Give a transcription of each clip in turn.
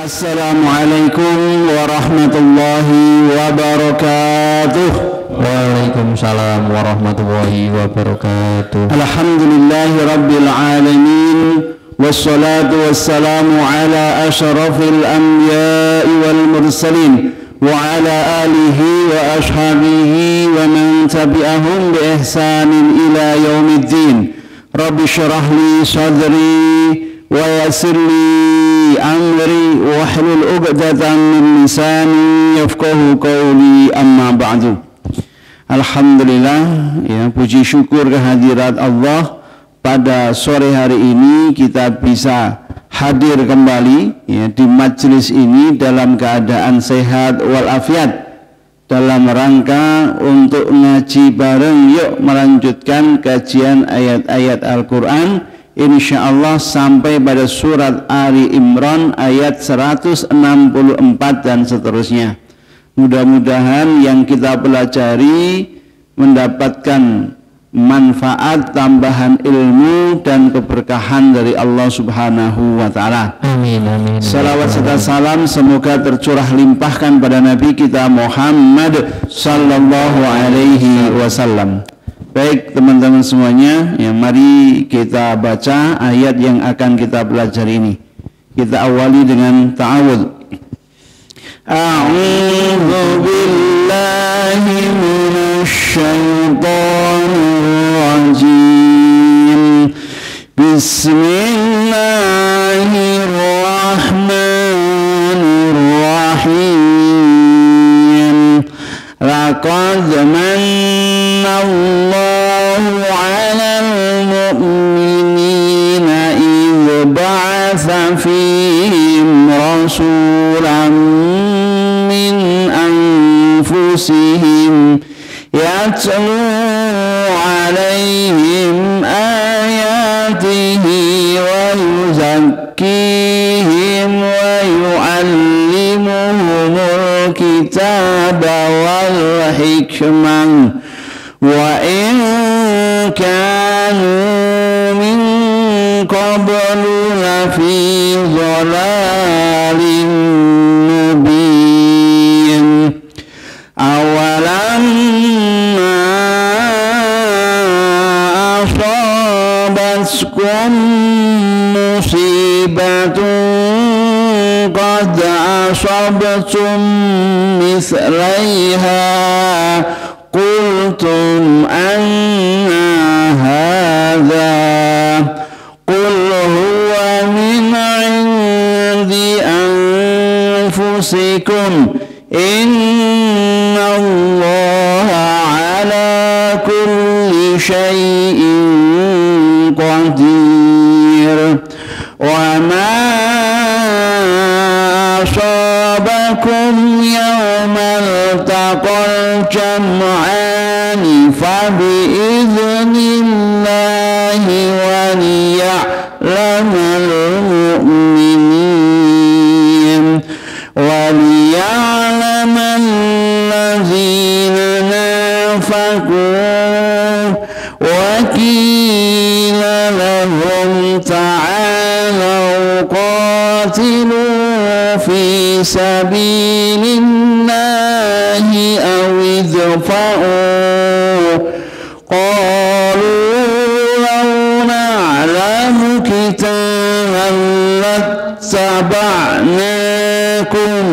Assalamualaikum warahmatullahi wabarakatuh. Waalaikumsalam warahmatullahi wabarakatuh. Alhamdulillahi rabbil alamin, wassalatu wassalamu ala asyrafil anbiya'i wal mursalin wa ala alihi wa ashabihi wa man tabi'ahum bi ihsanin ila yaumiddin. Rabbi syrah li sadri wa yassir li amri wahlul 'uqdatam min lisani yafqahu qawli, amma ba'du. Alhamdulillah, ya, puji syukur kehadirat Allah, pada sore hari ini kita bisa hadir kembali, ya, di majelis ini dalam keadaan sehat walafiat, dalam rangka untuk ngaji bareng. Yuk melanjutkan kajian ayat-ayat Al-Quran, insyaallah sampai pada surat Ali Imran ayat 164 dan seterusnya. Mudah-mudahan yang kita pelajari mendapatkan manfaat, tambahan ilmu dan keberkahan dari Allah Subhanahu wa taala. Amin, amin. Salawat serta salam semoga tercurah limpahkan pada Nabi kita Muhammad sallallahu alaihi wasallam. Baik teman-teman semuanya, ya, mari kita baca ayat yang akan kita pelajari ini. Kita awali dengan ta'awudz. A'udzu billahi minasy syaithanir rajim. Bismillahirrahmanirrahim. Laqad manallahu 'alal mu'minina idh ba'atsa fihim rasulan min anfusihim yatlu 'alaihim ayatihi wa yuzakkihim wa yu'allimuhumul kitaba wal hikmah wa in kanu min qablu lafi dhalalin mubin. Awalamma asabatkum musibatun qad asabtum mithlaiha qultum anna hadha qul huwa min 'indi anfusikum innallaha 'ala kulli syai'in qadir. Wa ma asabakum yawmal taqal jam'ani fa bi'idhnillahi wa liya'lamal mu'minin wa liya'lamal ladzina nafaqu wa qila lahum ta'alau qatilu fi sabilillahi aw idfa'u qalu law na'lamu kitaban lattaba'nakum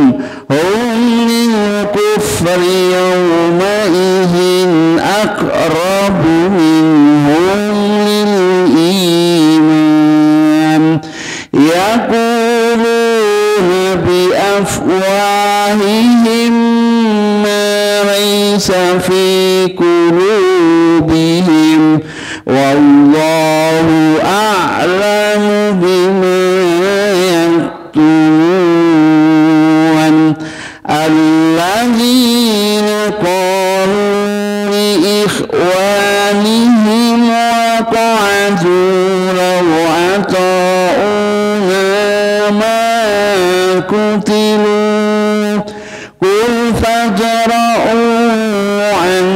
hum lil kufri yawma'idhin aqrabu minhum lil iman yaquluna bi afwahihim ma laysa fi qulubihim wallahu a'lamu bima yaktumun. Alladzina qalu li ikhwanihim wa qa'adu law ata'una ma kutilu qul fajra'u an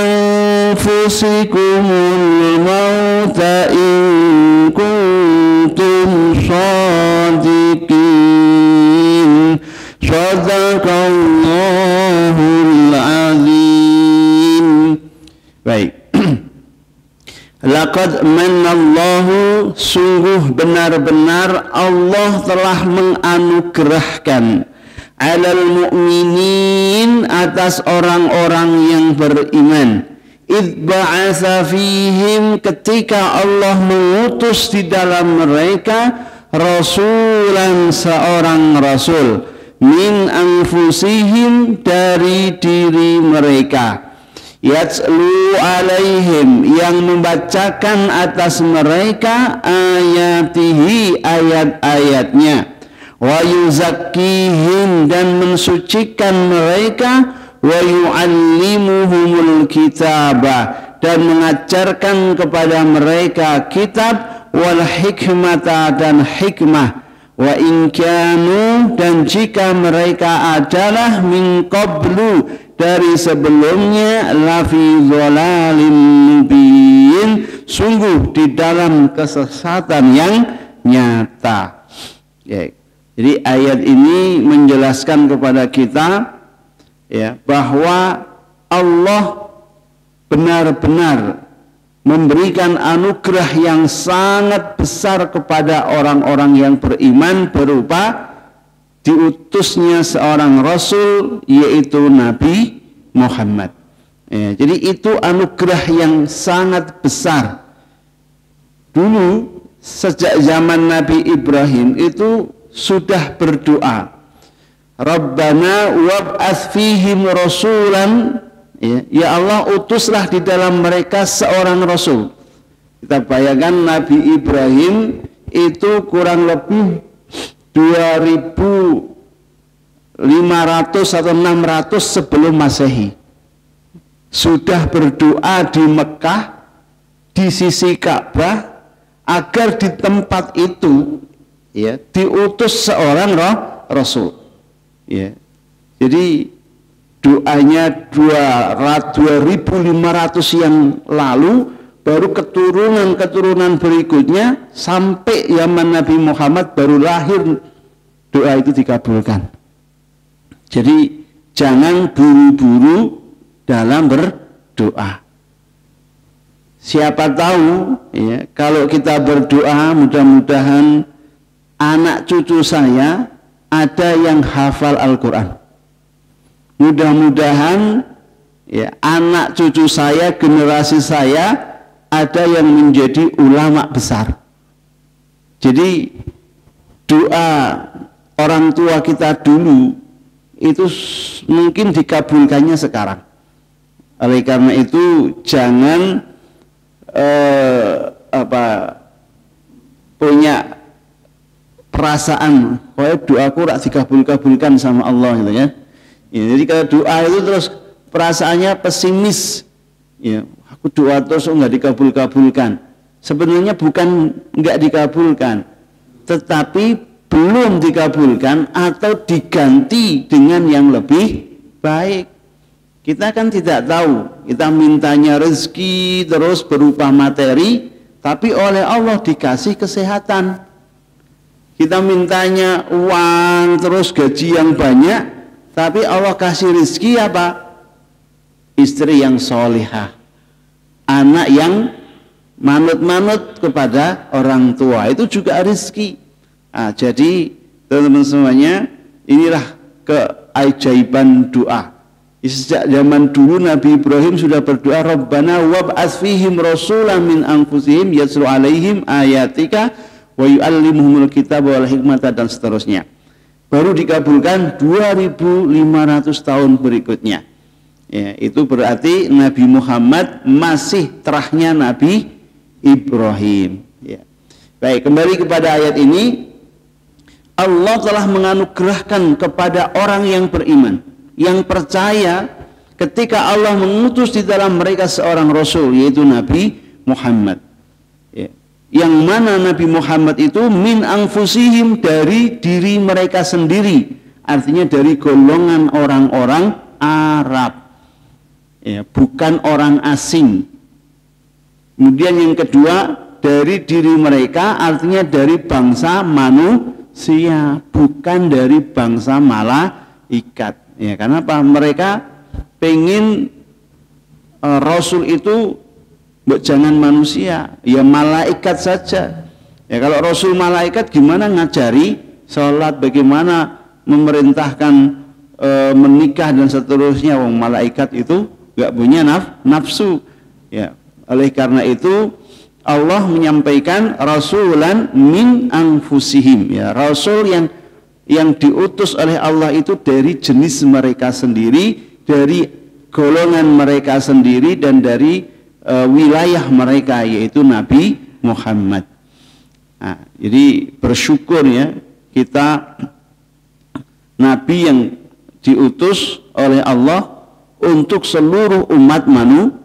anfusikumul mauta in kuntum shadiqin. Shadaqallahul azim. Baik. Laqad manallahu, sungguh benar-benar Allah telah menganugerahkan alal mu'minin, atas orang-orang yang beriman, idh ba'atha fihim, ketika Allah mengutus di dalam mereka rasulan, seorang rasul, min anfusihim, dari diri mereka, yatslu alaihim, yang membacakan atas mereka ayatihi, ayat-ayatnya, wa yuzakkihim, dan mensucikan mereka, wa yu'allimuhumul kitaba, dan mengajarkan kepada mereka kitab, wal hikmata, dan hikmah, wa in kanu, dan jika mereka adalah min qablu, dari sebelumnya, lafi dhalalim mubin, sungguh di dalam kesesatan yang nyata. Ya. Jadi ayat ini menjelaskan kepada kita, ya, bahwa Allah benar-benar memberikan anugerah yang sangat besar kepada orang-orang yang beriman, berupa diutusnya seorang rasul, yaitu Nabi Muhammad. Ya, jadi itu anugerah yang sangat besar. Dulu sejak zaman Nabi Ibrahim itu sudah berdoa, Rabbana wab'ats fihim rasulan, ya Allah, utuslah di dalam mereka seorang rasul. Kita bayangkan Nabi Ibrahim itu kurang lebih 2500 atau 600 sebelum Masehi, sudah berdoa di Mekah, di sisi Ka'bah, agar di tempat itu, ya, diutus seorang rasul. Ya. Jadi doanya 2500 yang lalu, baru keturunan berikutnya sampai zaman Nabi Muhammad baru lahir, doa itu dikabulkan. Jadi jangan buru-buru dalam berdoa. Siapa tahu, ya, kalau kita berdoa, mudah-mudahan anak cucu saya ada yang hafal Al-Quran. Mudah-mudahan, ya, anak cucu saya, generasi saya, ada yang menjadi ulama besar. Jadi doa orang tua kita dulu itu mungkin dikabulkannya sekarang. Oleh karena itu jangan punya perasaan, oh doaku rak dikabulkan sama Allah, gitu ya. Ya, jadi kalau doa itu terus perasaannya pesimis, ya, aku doa terus nggak dikabulkan. Sebenarnya bukan nggak dikabulkan, tetapi belum dikabulkan atau diganti dengan yang lebih baik. Kita kan tidak tahu, kita mintanya rezeki terus berupa materi, tapi oleh Allah dikasih kesehatan. Kita mintanya uang terus gaji yang banyak, tapi Allah kasih rezeki apa? Istri yang solihah, anak yang manut-manut kepada orang tua, itu juga rezeki. Nah, jadi teman-teman semuanya, inilah keajaiban doa. Sejak zaman dulu Nabi Ibrahim sudah berdoa, Rabbana wab'ats fihim rasulan min anfusihim yatslu alaihim ayatika wa yu'allimuhumul kitaba wal hikmata, dan seterusnya. Baru dikabulkan 2500 tahun berikutnya. Ya, itu berarti Nabi Muhammad masih terahnya Nabi Ibrahim. Ya. Baik, kembali kepada ayat ini. Allah telah menganugerahkan kepada orang yang beriman, yang percaya, ketika Allah mengutus di dalam mereka seorang rasul, yaitu Nabi Muhammad. Ya. Yang mana Nabi Muhammad itu min anfusihim, dari diri mereka sendiri, artinya dari golongan orang-orang Arab. Ya, bukan orang asing. Kemudian yang kedua, dari diri mereka, artinya dari bangsa manusia, bukan dari bangsa malaikat. Ya, karena apa? Mereka pengen Rasul itu jangan manusia, ya malaikat saja. Ya kalau Rasul malaikat gimana ngajari sholat, bagaimana memerintahkan menikah dan seterusnya. Wong malaikat itu nggak punya nafsu. Ya, oleh karena itu Allah menyampaikan rasulan min anfusihim, ya, rasul yang diutus oleh Allah itu dari jenis mereka sendiri, dari golongan mereka sendiri, dan dari wilayah mereka, yaitu Nabi Muhammad. Nah, jadi bersyukur ya kita Nabi yang diutus oleh Allah untuk seluruh umat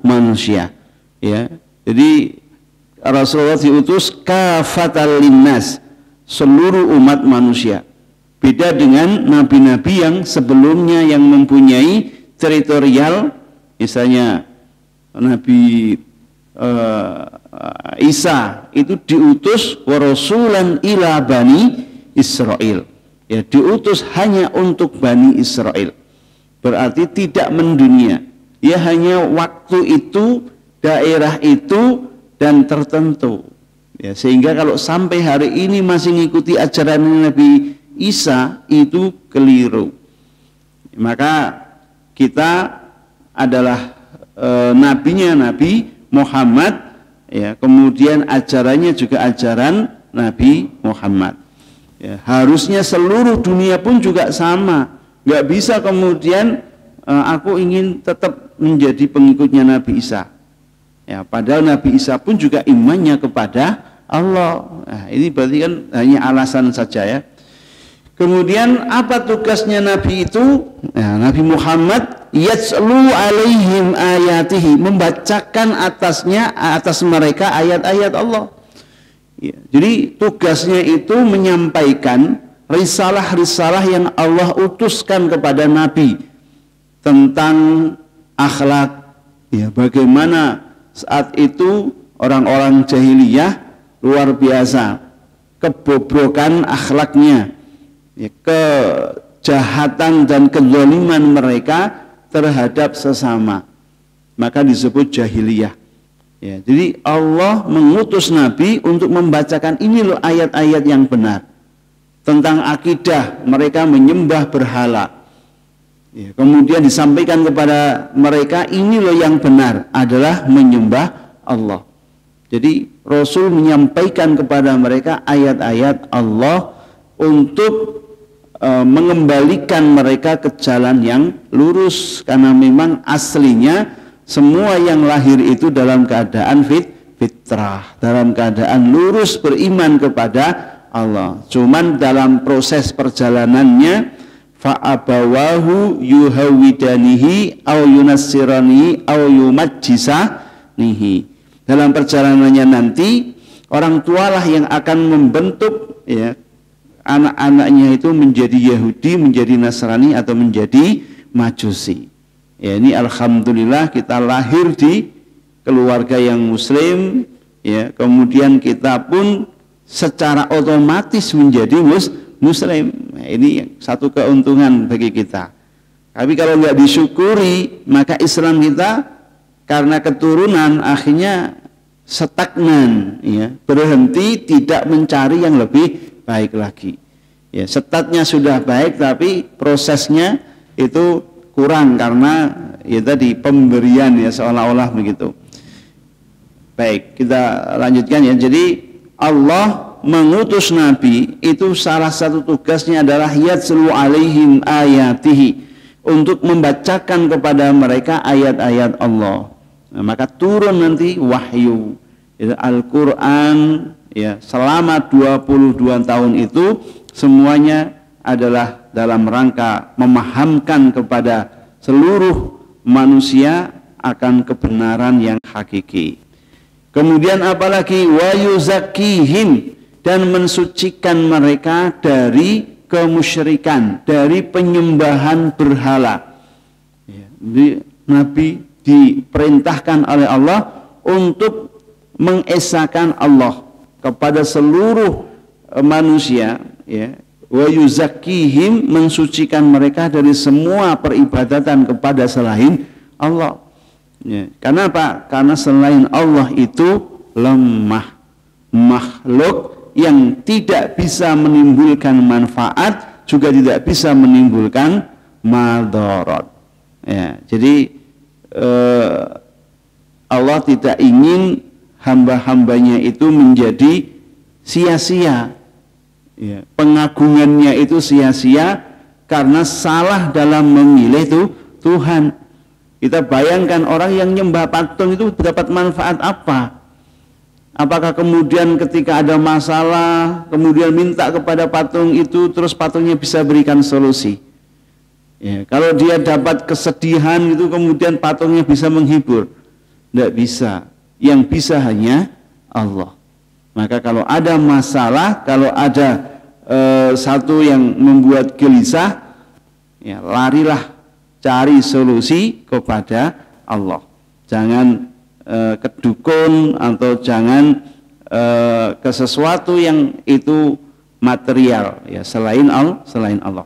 manusia. Ya, jadi Rasulullah diutus kafatal linnas, seluruh umat manusia. Beda dengan nabi-nabi yang sebelumnya yang mempunyai teritorial, misalnya Nabi Isa itu diutus wa rasulan ila bani Israel. Ya, diutus hanya untuk Bani Israel. Berarti tidak mendunia. Ya, hanya waktu itu, daerah itu, dan tertentu. Ya, sehingga kalau sampai hari ini masih mengikuti ajaran Nabi Isa, itu keliru. Maka kita adalah nabinya Nabi Muhammad, ya, kemudian ajarannya juga ajaran Nabi Muhammad. Ya, harusnya seluruh dunia pun juga sama. Nggak bisa kemudian aku ingin tetap menjadi pengikutnya Nabi Isa. Ya, padahal Nabi Isa pun juga imannya kepada Allah. Nah, ini berarti kan hanya alasan saja ya. Kemudian apa tugasnya Nabi itu? Nah, Nabi Muhammad yatslu alaihim ayatihi, membacakan atas mereka ayat-ayat Allah. Ya, jadi tugasnya itu menyampaikan risalah-risalah yang Allah utuskan kepada Nabi tentang akhlak. Ya, bagaimana saat itu orang-orang jahiliyah luar biasa kebobrokan akhlaknya, ya, kejahatan dan kezaliman mereka terhadap sesama, maka disebut jahiliyah. Ya, jadi Allah mengutus Nabi untuk membacakan ini loh ayat-ayat yang benar tentang akidah mereka menyembah berhala. Ya, kemudian disampaikan kepada mereka ini loh yang benar adalah menyembah Allah. Jadi Rasul menyampaikan kepada mereka ayat-ayat Allah untuk mengembalikan mereka ke jalan yang lurus, karena memang aslinya semua yang lahir itu dalam keadaan fitrah, dalam keadaan lurus beriman kepada Allah. Cuman dalam proses perjalanannya fa'abawahu yuhawidanihi au yunassirani au yumajjisanihi. Dalam perjalanannya nanti orang tualah yang akan membentuk ya anak-anaknya itu menjadi Yahudi, menjadi Nasrani atau menjadi Majusi. Ya, ini alhamdulillah kita lahir di keluarga yang muslim, ya, kemudian kita pun secara otomatis menjadi muslim. Nah, ini satu keuntungan bagi kita. Tapi kalau nggak disyukuri, maka Islam kita karena keturunan akhirnya stagnan, ya, berhenti, tidak mencari yang lebih baik lagi. Ya, statnya sudah baik tapi prosesnya itu kurang karena ya tadi pemberian, ya, seolah-olah begitu. Baik, kita lanjutkan ya. Jadi Allah mengutus Nabi itu salah satu tugasnya adalah yatslu alaihim ayatihi, untuk membacakan kepada mereka ayat-ayat Allah. Nah, maka turun nanti wahyu, ya, Al-Quran, ya, selama 22 tahun itu semuanya adalah dalam rangka memahamkan kepada seluruh manusia akan kebenaran yang hakiki. Kemudian apalagi wa yuzakkihim, dan mensucikan mereka dari kemusyrikan, dari penyembahan berhala. Ya, Nabi diperintahkan oleh Allah untuk mengesahkan Allah kepada seluruh manusia, ya, wa yuzakkihim, mensucikan mereka dari semua peribadatan kepada selain Allah. Ya. Karena apa? Karena selain Allah itu lemah, makhluk yang tidak bisa menimbulkan manfaat, juga tidak bisa menimbulkan madarat. Ya, jadi Allah tidak ingin hamba-hambanya itu menjadi sia-sia. Ya, pengagungannya itu sia-sia karena salah dalam memilih itu Tuhan. Kita bayangkan orang yang nyembah patung itu dapat manfaat apa? Apakah kemudian ketika ada masalah kemudian minta kepada patung itu terus patungnya bisa berikan solusi? Ya, kalau dia dapat kesedihan itu kemudian patungnya bisa menghibur? Tidak bisa. Yang bisa hanya Allah. Maka kalau ada masalah, kalau ada satu yang membuat gelisah, ya larilah cari solusi kepada Allah. Jangan ke dukun atau jangan ke sesuatu yang itu material, ya selain Allah.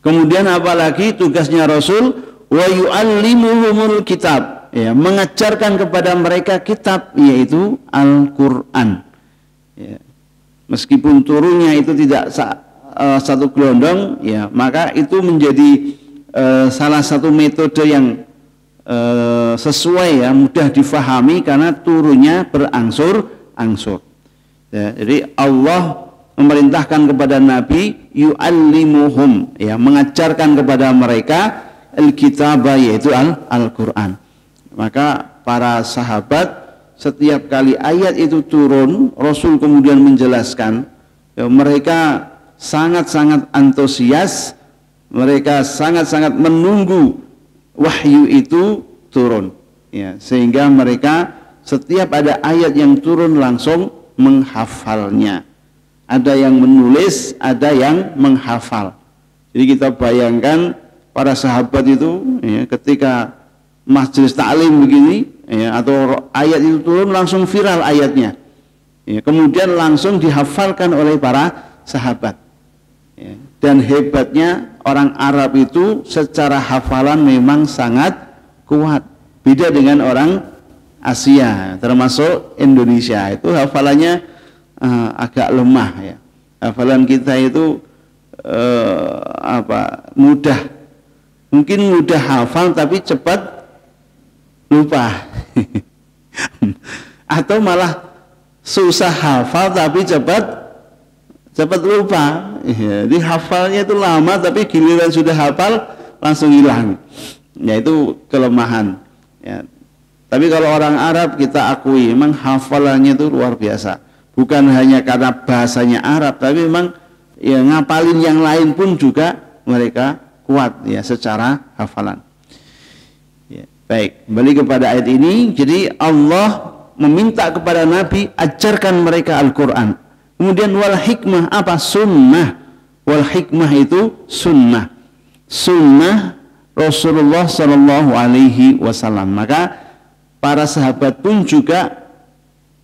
Kemudian apalagi tugasnya Rasul, wa yu'allimuhumul kitab, ya, mengajarkan kepada mereka kitab, yaitu Al-Quran. Ya. Meskipun turunnya itu tidak satu gelondong, ya, maka itu menjadi salah satu metode yang sesuai, ya, mudah difahami karena turunnya berangsur-angsur. Ya, jadi Allah memerintahkan kepada Nabi yu'allimuhum, ya, mengajarkan kepada mereka al-kitabah, yaitu Al-Quran. Maka para sahabat setiap kali ayat itu turun, Rasul kemudian menjelaskan, ya, mereka sangat-sangat antusias, mereka sangat-sangat menunggu wahyu itu turun, ya, sehingga mereka setiap ada ayat yang turun langsung menghafalnya. Ada yang menulis, ada yang menghafal. Jadi kita bayangkan para sahabat itu, ya, ketika majelis ta'lim begini, ya, atau ayat itu turun langsung viral ayatnya, ya, kemudian langsung dihafalkan oleh para sahabat, ya. Dan hebatnya orang Arab itu secara hafalan memang sangat kuat, beda dengan orang Asia termasuk Indonesia, itu hafalannya agak lemah, ya. Hafalan kita itu mudah, mungkin mudah hafal tapi cepat lupa atau malah susah hafal tapi cepat lupa. Jadi hafalnya itu lama tapi giliran sudah hafal langsung hilang. Ya, itu kelemahan, ya. Tapi kalau orang Arab kita akui memang hafalannya itu luar biasa. Bukan hanya karena bahasanya Arab, tapi memang ya ngapalin yang lain pun juga mereka kuat, ya, secara hafalan. Ya, baik, kembali kepada ayat ini. Jadi Allah meminta kepada Nabi, ajarkan mereka Al-Quran. Kemudian wal hikmah, apa? Sunnah. Wal hikmah itu sunnah. Sunnah Rasulullah Sallallahu Alaihi Wasallam. Maka para sahabat pun juga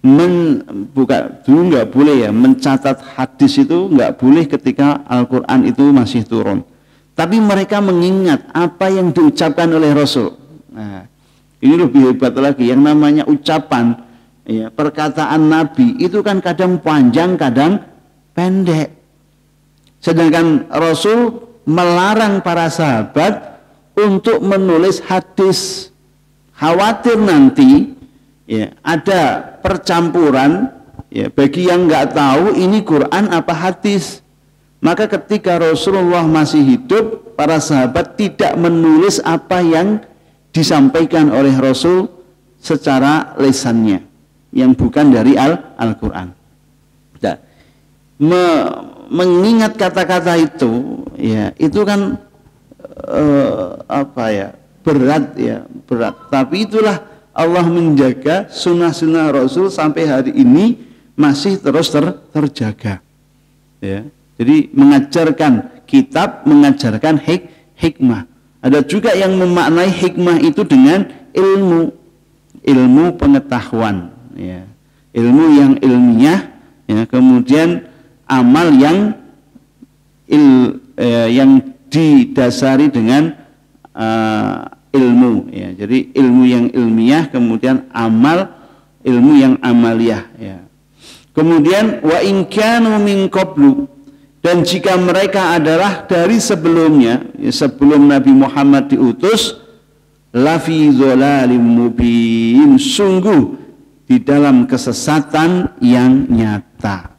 dulu nggak boleh, ya, mencatat hadis itu nggak boleh ketika Al-Quran itu masih turun. Tapi mereka mengingat apa yang diucapkan oleh Rasul. Nah, ini lebih hebat lagi. Yang namanya ucapan, ya, perkataan Nabi itu kan kadang panjang, kadang pendek. Sedangkan Rasul melarang para sahabat untuk menulis hadis. Khawatir nanti, ya, ada percampuran, ya, bagi yang nggak tahu ini Quran apa hadis. Maka ketika Rasulullah masih hidup, para sahabat tidak menulis apa yang disampaikan oleh Rasul secara lisannya, yang bukan dari Al-Quran. Nah, mengingat kata-kata itu, ya, itu kan berat, ya, berat. Tapi itulah Allah menjaga sunnah-sunnah Rasul sampai hari ini masih terus terjaga, ya. Jadi mengajarkan kitab, mengajarkan hikmah. Ada juga yang memaknai hikmah itu dengan ilmu pengetahuan, ya. Ilmu yang ilmiah, ya. Kemudian amal yang yang didasari dengan ilmu, ya. Jadi ilmu yang ilmiah, kemudian ilmu yang amaliyah, ya. Kemudian wa in kanu min qablu, dan jika mereka adalah dari sebelumnya, ya, sebelum Nabi Muhammad diutus, lafi dhalalim mubin, sungguh di dalam kesesatan yang nyata.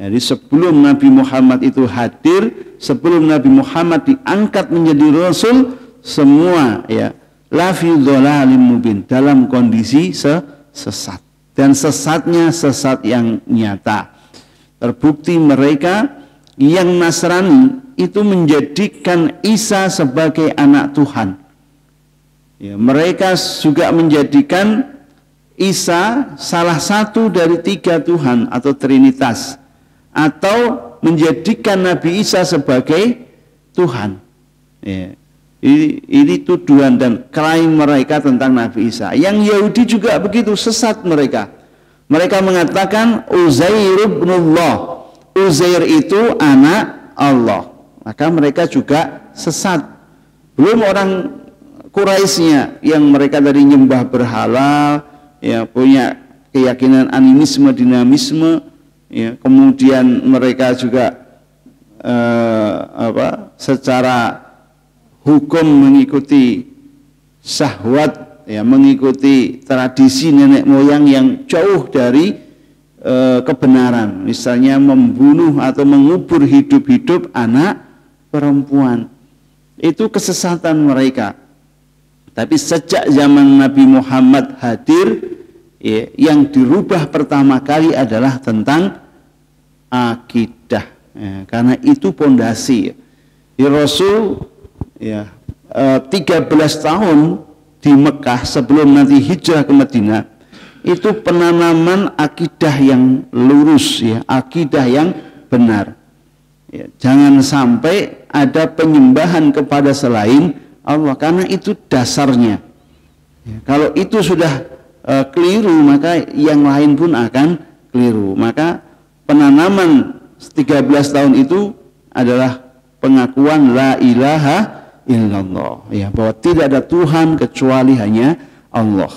Jadi sebelum Nabi Muhammad itu hadir, sebelum Nabi Muhammad diangkat menjadi Rasul, semua ya lafi dhalalim mubin, dalam kondisi sesat, dan sesatnya sesat yang nyata. Terbukti mereka yang Nasrani itu menjadikan Isa sebagai anak Tuhan, ya, mereka juga menjadikan Isa salah satu dari 3 Tuhan atau Trinitas, atau menjadikan Nabi Isa sebagai Tuhan, ya. Ini tuduhan dan klaim mereka tentang Nabi Isa. Yang Yahudi juga begitu, sesat mereka. Mereka mengatakan Uzair ibnullah, Uzair itu anak Allah. Maka mereka juga sesat. Belum orang Quraisynya yang mereka dari nyembah berhala, ya, punya keyakinan animisme, dinamisme, ya, kemudian mereka juga secara hukum mengikuti syahwat, ya, mengikuti tradisi nenek moyang yang jauh dari kebenaran, misalnya membunuh atau mengubur hidup-hidup anak perempuan. Itu kesesatan mereka. Tapi sejak zaman Nabi Muhammad hadir, ya, yang dirubah pertama kali adalah tentang akidah, ya, karena itu pondasi. Ya, Rasul, ya, 13 tahun di Mekah sebelum nanti hijrah ke Madinah, itu penanaman akidah yang lurus, ya, akidah yang benar, ya. Jangan sampai ada penyembahan kepada selain Allah, karena itu dasarnya, ya. Kalau itu sudah keliru, maka yang lain pun akan keliru. Maka penanaman 13 tahun itu adalah pengakuan la ilaha illallah, ya, bahwa tidak ada Tuhan kecuali hanya Allah.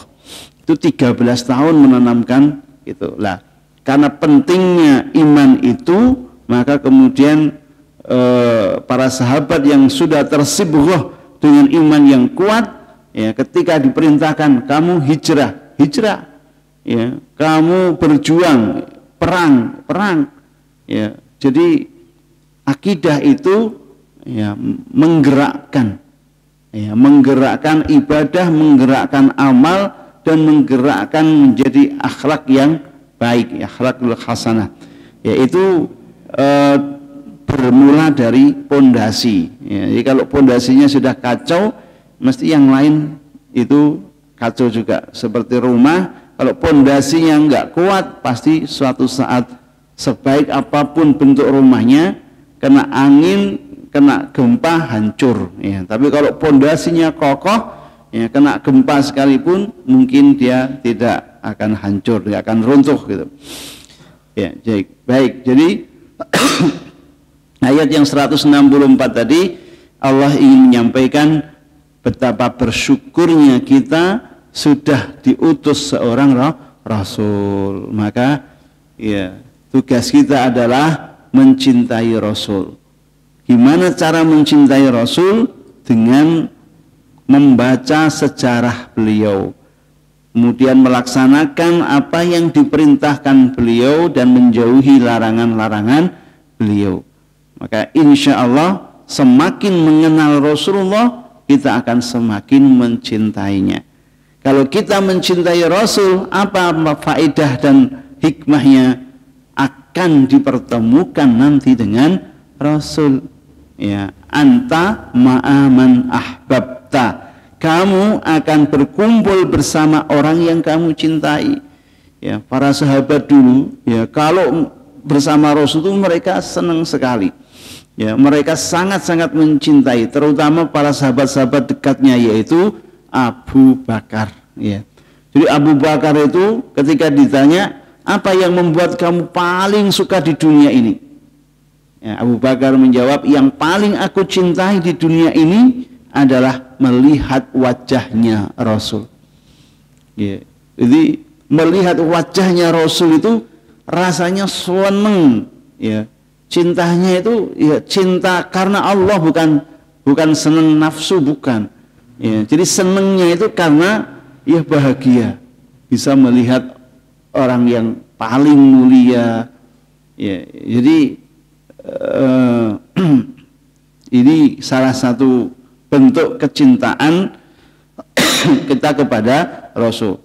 Itu 13 tahun menanamkan itu. Lah, karena pentingnya iman itu, maka kemudian para sahabat yang sudah tersibghah dengan iman yang kuat, ya, ketika diperintahkan kamu hijrah, ya, kamu berjuang, perang, ya. Jadi akidah itu, ya, menggerakkan ibadah, menggerakkan amal, dan menggerakkan menjadi akhlak yang baik, akhlakul hasanah, yaitu bermula dari pondasi, ya. Jadi kalau pondasinya sudah kacau, mesti yang lain itu kacau juga. Seperti rumah, kalau pondasinya enggak kuat, pasti suatu saat sebaik apapun bentuk rumahnya, kena angin, kena gempa, hancur, ya. Tapi kalau pondasinya kokoh, ya, kena gempa sekalipun mungkin dia tidak akan hancur, dia akan runtuh gitu. Ya, baik. Jadi ayat yang 164 tadi Allah ingin menyampaikan betapa bersyukurnya kita sudah diutus seorang Rasul. Maka, ya, tugas kita adalah mencintai Rasul. Gimana cara mencintai Rasul? Dengan membaca sejarah beliau, kemudian melaksanakan apa yang diperintahkan beliau dan menjauhi larangan-larangan beliau. Maka insya Allah semakin mengenal Rasulullah, kita akan semakin mencintainya. Kalau kita mencintai Rasul, apa faedah dan hikmahnya? Akan dipertemukan nanti dengan Rasul, ya. Anta ma'aman ahbabta, kamu akan berkumpul bersama orang yang kamu cintai, ya. Para sahabat dulu, ya, kalau bersama Rasul itu mereka senang sekali, ya, mereka sangat-sangat mencintai, terutama para sahabat-sahabat dekatnya, yaitu Abu Bakar, ya. Jadi Abu Bakar itu ketika ditanya apa yang membuat kamu paling suka di dunia ini, Ya, Abu Bakar menjawab, yang paling aku cintai di dunia ini adalah melihat wajahnya Rasul. Ya, jadi melihat wajahnya Rasul itu rasanya seneng. Ya, cintanya itu ya cinta karena Allah, bukan seneng nafsu, bukan. Ya, jadi senengnya itu karena ya bahagia bisa melihat orang yang paling mulia. Ya, jadi ini salah satu bentuk kecintaan kita kepada Rasul.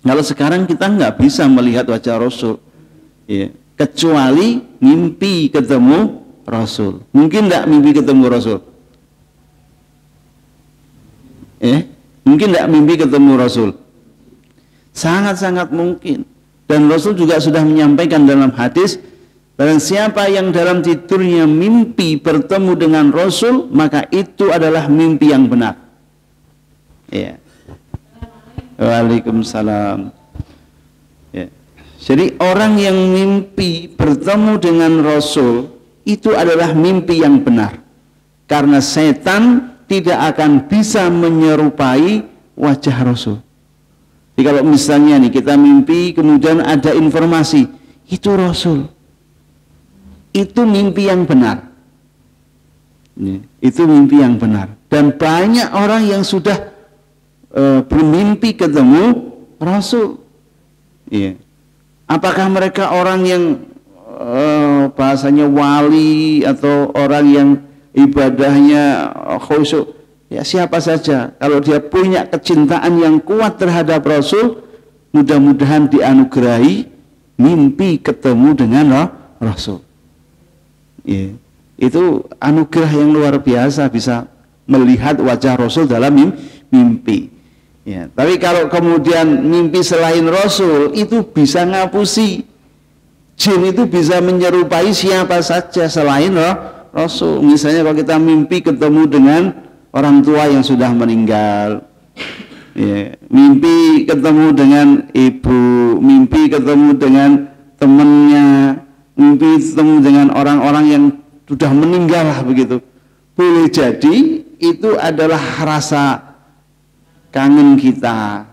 Kalau sekarang kita nggak bisa melihat wajah Rasul, ya, kecuali mimpi ketemu Rasul. Mungkin nggak mimpi ketemu Rasul? Mungkin nggak mimpi ketemu Rasul? Sangat-sangat mungkin. Dan Rasul juga sudah menyampaikan dalam hadis, barang siapa yang dalam tidurnya mimpi bertemu dengan Rasul, maka itu adalah mimpi yang benar. Ya. Waalaikumsalam. Ya. Jadi orang yang mimpi bertemu dengan Rasul itu adalah mimpi yang benar. Karena setan tidak akan bisa menyerupai wajah Rasul. Jadi kalau misalnya nih kita mimpi kemudian ada informasi itu Rasul, itu mimpi yang benar. Itu mimpi yang benar. Dan banyak orang yang sudah bermimpi ketemu Rasul. Ya. Apakah mereka orang yang bahasanya wali atau orang yang ibadahnya khusyuk? Ya, siapa saja kalau dia punya kecintaan yang kuat terhadap Rasul, mudah-mudahan dianugerahi mimpi ketemu dengan Rasul. Ya. Itu anugerah yang luar biasa, bisa melihat wajah Rasul dalam mimpi. Ya, tapi kalau kemudian mimpi selain Rasul, itu bisa ngapusi. Jin itu bisa menyerupai siapa saja selain Rasul. Misalnya kalau kita mimpi ketemu dengan orang tua yang sudah meninggal, ya, mimpi ketemu dengan ibu, mimpi ketemu dengan temannya, mimpi ketemu dengan orang-orang yang sudah meninggal lah begitu. Boleh jadi itu adalah rasa kangen kita,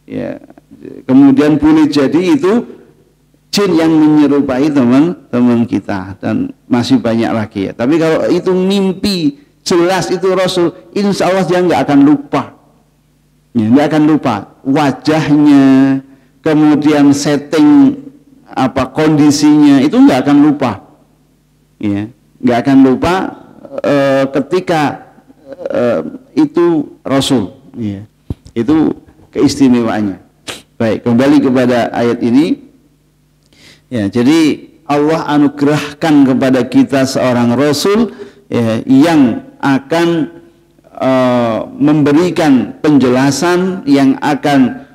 ya. Kemudian boleh jadi itu jin yang menyerupai teman-teman kita, dan masih banyak lagi ya. Tapi kalau itu mimpi jelas itu Rasul, insya Allah dia nggak akan lupa, ya, nggak akan lupa wajahnya, kemudian setting apa kondisinya itu nggak akan lupa, ya, nggak akan lupa ketika itu Rasul, ya. Itu keistimewaannya. Baik, kembali kepada ayat ini, ya. Jadi Allah anugerahkan kepada kita seorang Rasul, ya, yang akan memberikan penjelasan, yang akan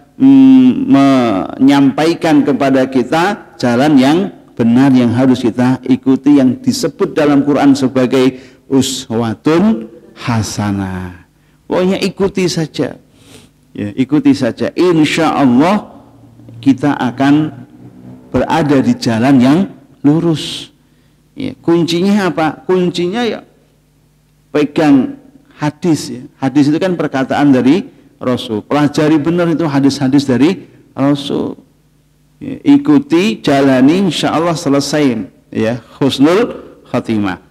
menyampaikan kepada kita jalan yang benar yang harus kita ikuti, yang disebut dalam Quran sebagai uswatun hasanah. Pokoknya ikuti saja, ya, ikuti saja. Insya Allah kita akan berada di jalan yang lurus. Ya, kuncinya apa? Kuncinya ya pegang hadis, ya. Hadis itu kan perkataan dari Rasul. Pelajari benar itu hadis-hadis dari Rasul. Ya, ikuti, jalani, insya Allah selesai, ya, husnul khatimah.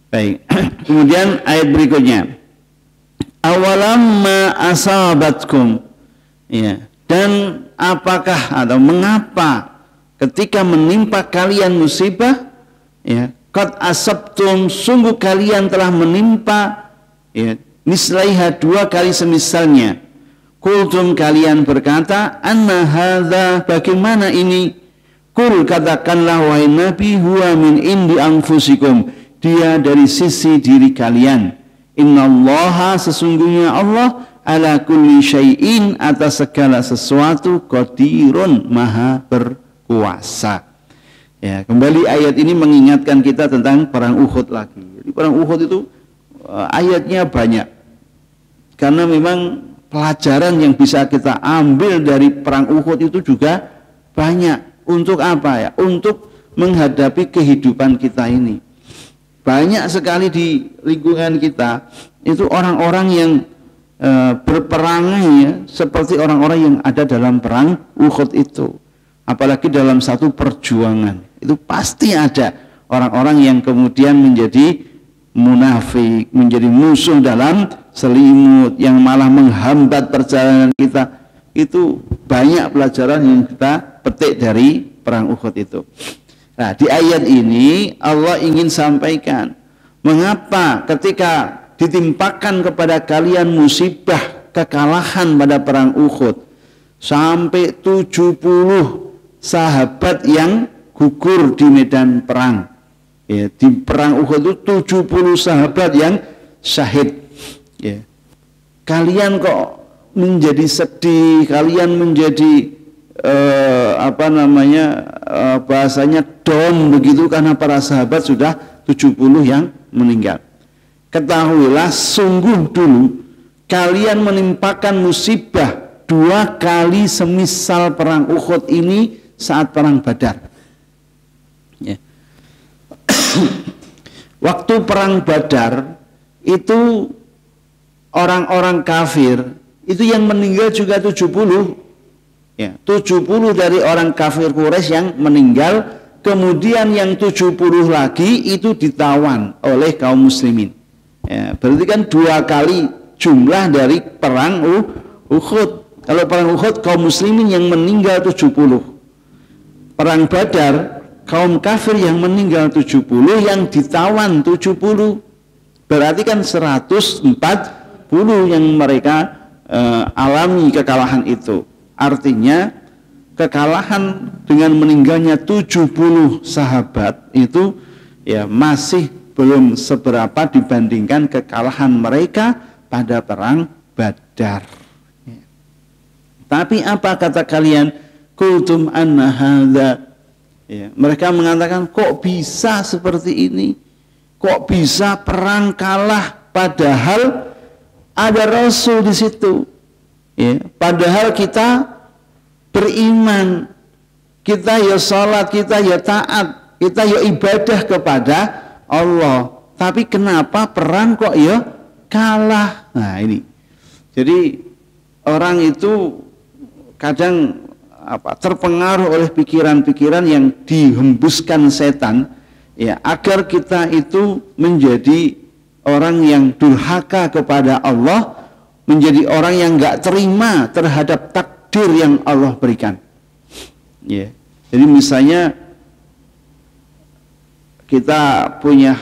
Baik. Kemudian ayat berikutnya, awalamma asabatkum, ya, dan apakah atau mengapa ketika menimpa kalian musibah, ya, qad asabtum, sungguh kalian telah menimpa, ya, mislaiha, dua kali semisalnya. Kultum, kalian berkata, anna hadza, bagaimana ini? Kul, katakanlah wahai Nabi, huwa min indi anfusikum, dia dari sisi diri kalian. Innallaha, sesungguhnya Allah, ala kulli syai'in, atas segala sesuatu, qadirun, maha berkuasa. Ya, kembali ayat ini mengingatkan kita tentang perang Uhud lagi. Jadi perang Uhud itu ayatnya banyak, karena memang pelajaran yang bisa kita ambil dari perang Uhud itu juga banyak. Untuk apa ya? Untuk menghadapi kehidupan kita ini. banyak sekali di lingkungan kita itu orang-orang yang berperangai ya, seperti orang-orang yang ada dalam perang Uhud itu. Apalagi dalam satu perjuangan itu pasti ada orang-orang yang kemudian menjadi munafik, menjadi musuh dalam selimut, yang malah menghambat perjalanan kita. Itu banyak pelajaran yang kita petik dari perang Uhud itu. Nah, di ayat ini Allah ingin sampaikan mengapa ketika ditimpakan kepada kalian musibah kekalahan pada perang Uhud sampai 70 sahabat yang gugur di medan perang. Ya, di perang Uhud itu 70 sahabat yang syahid. Ya. Kalian kok menjadi sedih, kalian menjadi bahasanya down begitu karena para sahabat sudah 70 yang meninggal. Ketahuilah sungguh dulu kalian menimpakan musibah 2 kali semisal perang Uhud ini saat perang Badar. Ya. Waktu perang Badar itu orang-orang kafir itu yang meninggal juga 70. Ya, 70 dari orang kafir Quraisy yang meninggal, kemudian yang 70 lagi itu ditawan oleh kaum muslimin. Ya, berarti kan 2 kali jumlah dari perang Uhud. Kalau perang Uhud kaum muslimin yang meninggal 70. Perang Badar kaum kafir yang meninggal 70, yang ditawan 70. Berarti kan 140 yang mereka alami kekalahan itu. Artinya kekalahan dengan meninggalnya 70 sahabat itu ya masih belum seberapa dibandingkan kekalahan mereka pada perang Badar. Ya. Tapi apa kata kalian? Qultum anna hadza. Ya, mereka mengatakan kok bisa seperti ini? Kok bisa perang kalah padahal ada Rasul di situ? Ya, padahal kita beriman, kita ya salat, kita ya taat, kita ya ibadah kepada Allah. Tapi kenapa perang kok ya kalah? Nah ini. Jadi orang itu kadang terpengaruh oleh pikiran-pikiran yang dihembuskan setan, ya, agar kita itu menjadi orang yang durhaka kepada Allah, menjadi orang yang nggak terima terhadap takdir yang Allah berikan. Ya. Jadi misalnya kita punya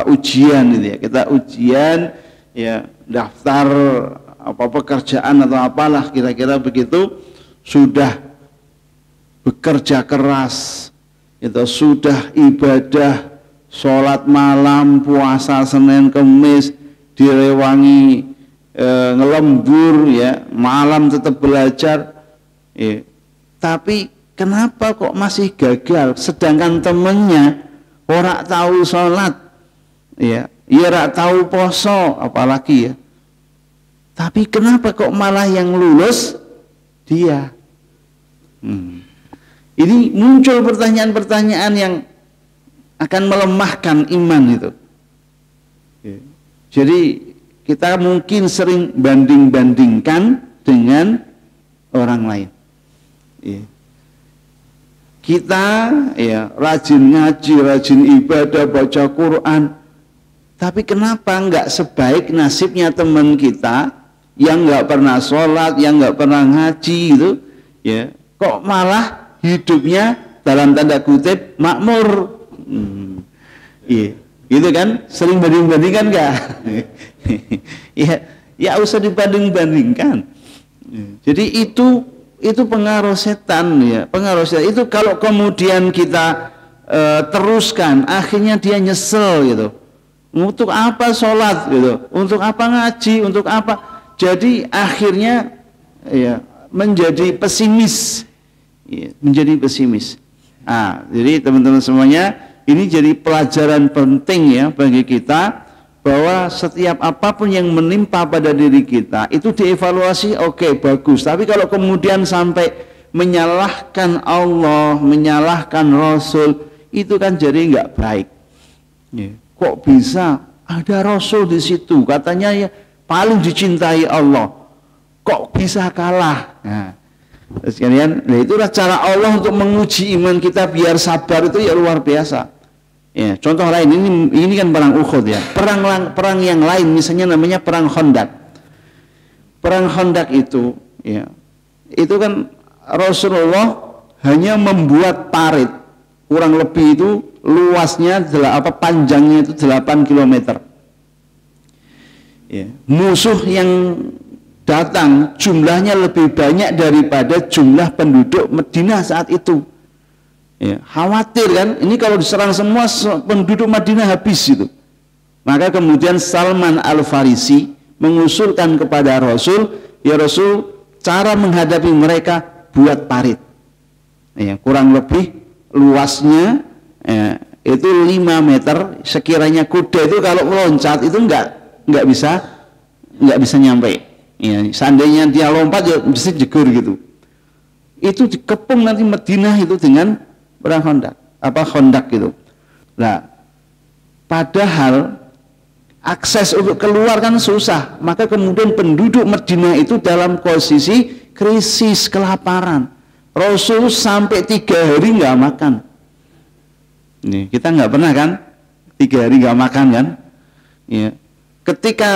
ujian gitu ya. Kita ujian ya, daftar pekerjaan atau apalah kira-kira begitu, sudah bekerja keras, itu sudah ibadah, sholat malam, puasa Senin Kemis, direwangi ngelembur ya, malam tetap belajar ya. Tapi kenapa kok masih gagal, sedangkan temennya ora tahu sholat ya, ora tahu poso apalagi ya, tapi kenapa kok malah yang lulus dia? Ini muncul pertanyaan-pertanyaan yang akan melemahkan iman itu. Jadi kita mungkin sering banding-bandingkan dengan orang lain. Kita ya rajin ngaji, rajin ibadah, baca Quran, tapi kenapa nggak sebaik nasibnya teman kita yang nggak pernah sholat, yang nggak pernah ngaji itu, ya kok malah hidupnya dalam tanda kutip makmur. Iya, gitu kan? Sering banding-bandingkan nggak? Ya usah dibanding-bandingkan. Jadi itu pengaruh setan ya, pengaruh setan itu. Kalau kemudian kita teruskan, akhirnya dia nyesel gitu. Untuk apa sholat gitu? Untuk apa ngaji? Untuk apa? Jadi akhirnya ya menjadi pesimis, ya, menjadi pesimis. Jadi teman-teman semuanya, ini jadi pelajaran penting ya bagi kita, bahwa setiap apapun yang menimpa pada diri kita itu dievaluasi, oke, bagus. Tapi kalau kemudian sampai menyalahkan Allah, menyalahkan Rasul, itu kan jadi nggak baik. Ya, kok bisa ada Rasul di situ? Katanya ya paling dicintai Allah. Kok bisa kalah? Nah, sekalian, itulah cara Allah untuk menguji iman kita biar sabar itu ya luar biasa. Ya, contoh lain ini kan perang Uhud ya. Perang yang lain misalnya namanya perang Khandaq. Perang Khandaq itu ya. Itu kan Rasulullah hanya membuat parit kurang lebih itu luasnya panjangnya itu 8 km. Ya, musuh yang datang jumlahnya lebih banyak daripada jumlah penduduk Madinah saat itu. Ya, khawatir kan, ini kalau diserang semua penduduk Madinah habis itu. Maka kemudian Salman Al-Farisi mengusulkan kepada Rasul, ya Rasul, cara menghadapi mereka buat parit. Ya, kurang lebih luasnya itu 5 meter. Sekiranya kuda itu kalau meloncat itu nggak bisa nyampe. Ya, seandainya dia lompat ya mesti jegur gitu. Itu dikepung nanti Madinah itu dengan perang Khandaq gitu. Nah, padahal akses untuk keluar kan susah, maka kemudian penduduk Madinah itu dalam posisi krisis kelaparan. Rasul sampai 3 hari nggak makan. Nih, kita nggak pernah kan 3 hari nggak makan kan? Ya. Ketika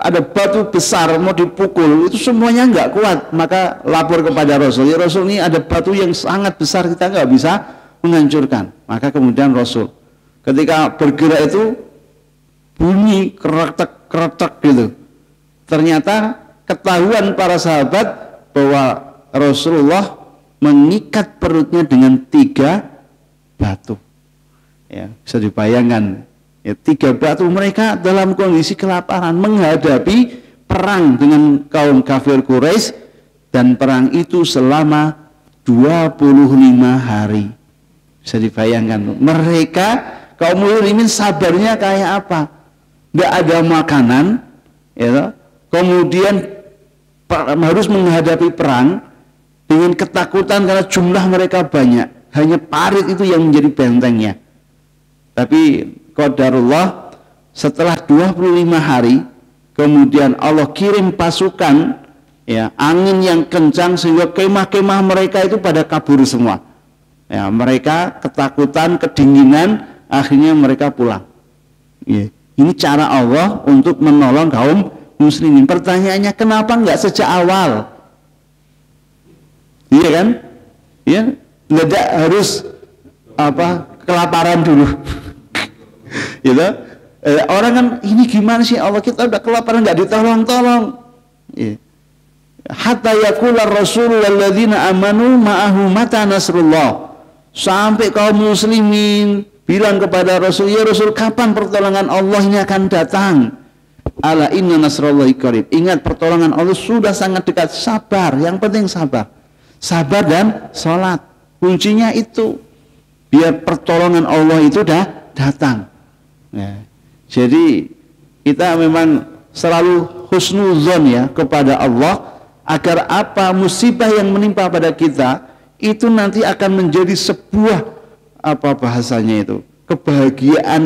ada batu besar mau dipukul itu semuanya nggak kuat, maka lapor kepada Rasul. Ya Rasul, ini ada batu yang sangat besar, kita nggak bisa menghancurkan. Maka kemudian Rasul ketika bergerak itu bunyi keretak gitu. Ternyata ketahuan para sahabat bahwa Rasulullah mengikat perutnya dengan 3 batu. Ya, bisa dibayangkan. Ya, 3 batu, mereka dalam kondisi kelaparan menghadapi perang dengan kaum kafir Quraisy, dan perang itu selama 25 hari. Bisa dibayangkan, mereka kaum muslimin sabarnya kayak apa? Nggak ada makanan, ya, kemudian harus menghadapi perang dengan ketakutan karena jumlah mereka banyak, hanya parit itu yang menjadi bentengnya. Tapi qadarullah, setelah 25 hari kemudian Allah kirim pasukan, ya, angin yang kencang sehingga kemah-kemah mereka itu pada kabur semua. Ya, mereka ketakutan, kedinginan, akhirnya mereka pulang. Ya, ini cara Allah untuk menolong kaum muslimin. Pertanyaannya, kenapa enggak sejak awal? Iya kan? Ya, tidak harus kelaparan dulu. Gitu. Orang kan, ini gimana sih Allah, kita udah kelaparan nggak ditolong-tolong. Ya. Hatta yaqula ar-rasul walladzina amanu ma'ahu mata nasrullah. Sampai kaum muslimin bilang kepada Rasul, ya Rasul, kapan pertolongan Allah ini akan datang? Ala inna nasrallahi qarib. Ingat, pertolongan Allah sudah sangat dekat. Sabar, yang penting sabar. Sabar dan sholat. Kuncinya itu. Biar pertolongan Allah itu datang. Ya. Jadi kita memang selalu husnuzon ya kepada Allah, agar apa musibah yang menimpa pada kita itu nanti akan menjadi sebuah bahasanya itu kebahagiaan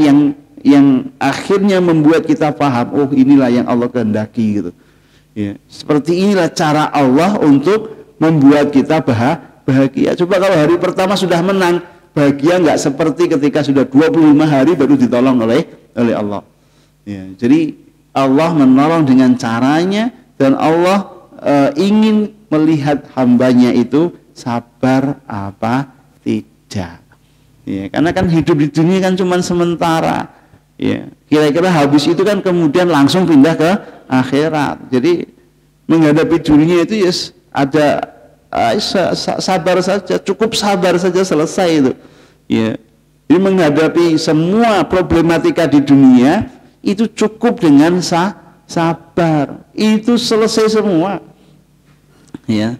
yang akhirnya membuat kita paham, oh inilah yang Allah kehendaki gitu. Ya, seperti inilah cara Allah untuk membuat kita bahagia. Coba kalau hari pertama sudah menang, bahagia nggak seperti ketika sudah 25 hari baru ditolong oleh Allah. Ya, jadi Allah menolong dengan caranya, dan Allah ingin melihat hambanya itu sabar apa tidak. Ya, karena kan hidup di dunia kan cuma sementara. Ya, kira-kira habis itu kan kemudian langsung pindah ke akhirat. Jadi menghadapi dunia itu ya ada sabar saja, cukup sabar saja, selesai itu. Ya. Jadi menghadapi semua problematika di dunia itu cukup dengan sabar. Itu selesai semua. Ya.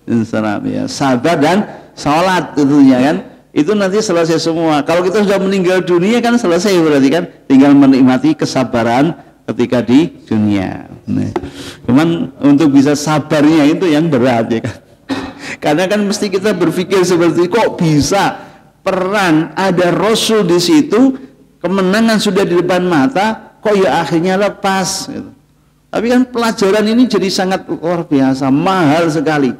Ya, sabar dan sholat tentunya kan, itu nanti selesai semua. Kalau kita sudah meninggal dunia kan selesai, berarti kan tinggal menikmati kesabaran ketika di dunia. Nah, cuman untuk bisa sabarnya itu yang berat ya kan. Karena kan mesti kita berpikir seperti, kok bisa perang ada Rasul di situ kemenangan sudah di depan mata, kok ya akhirnya lepas gitu. Tapi kan pelajaran ini jadi sangat luar biasa, mahal sekali.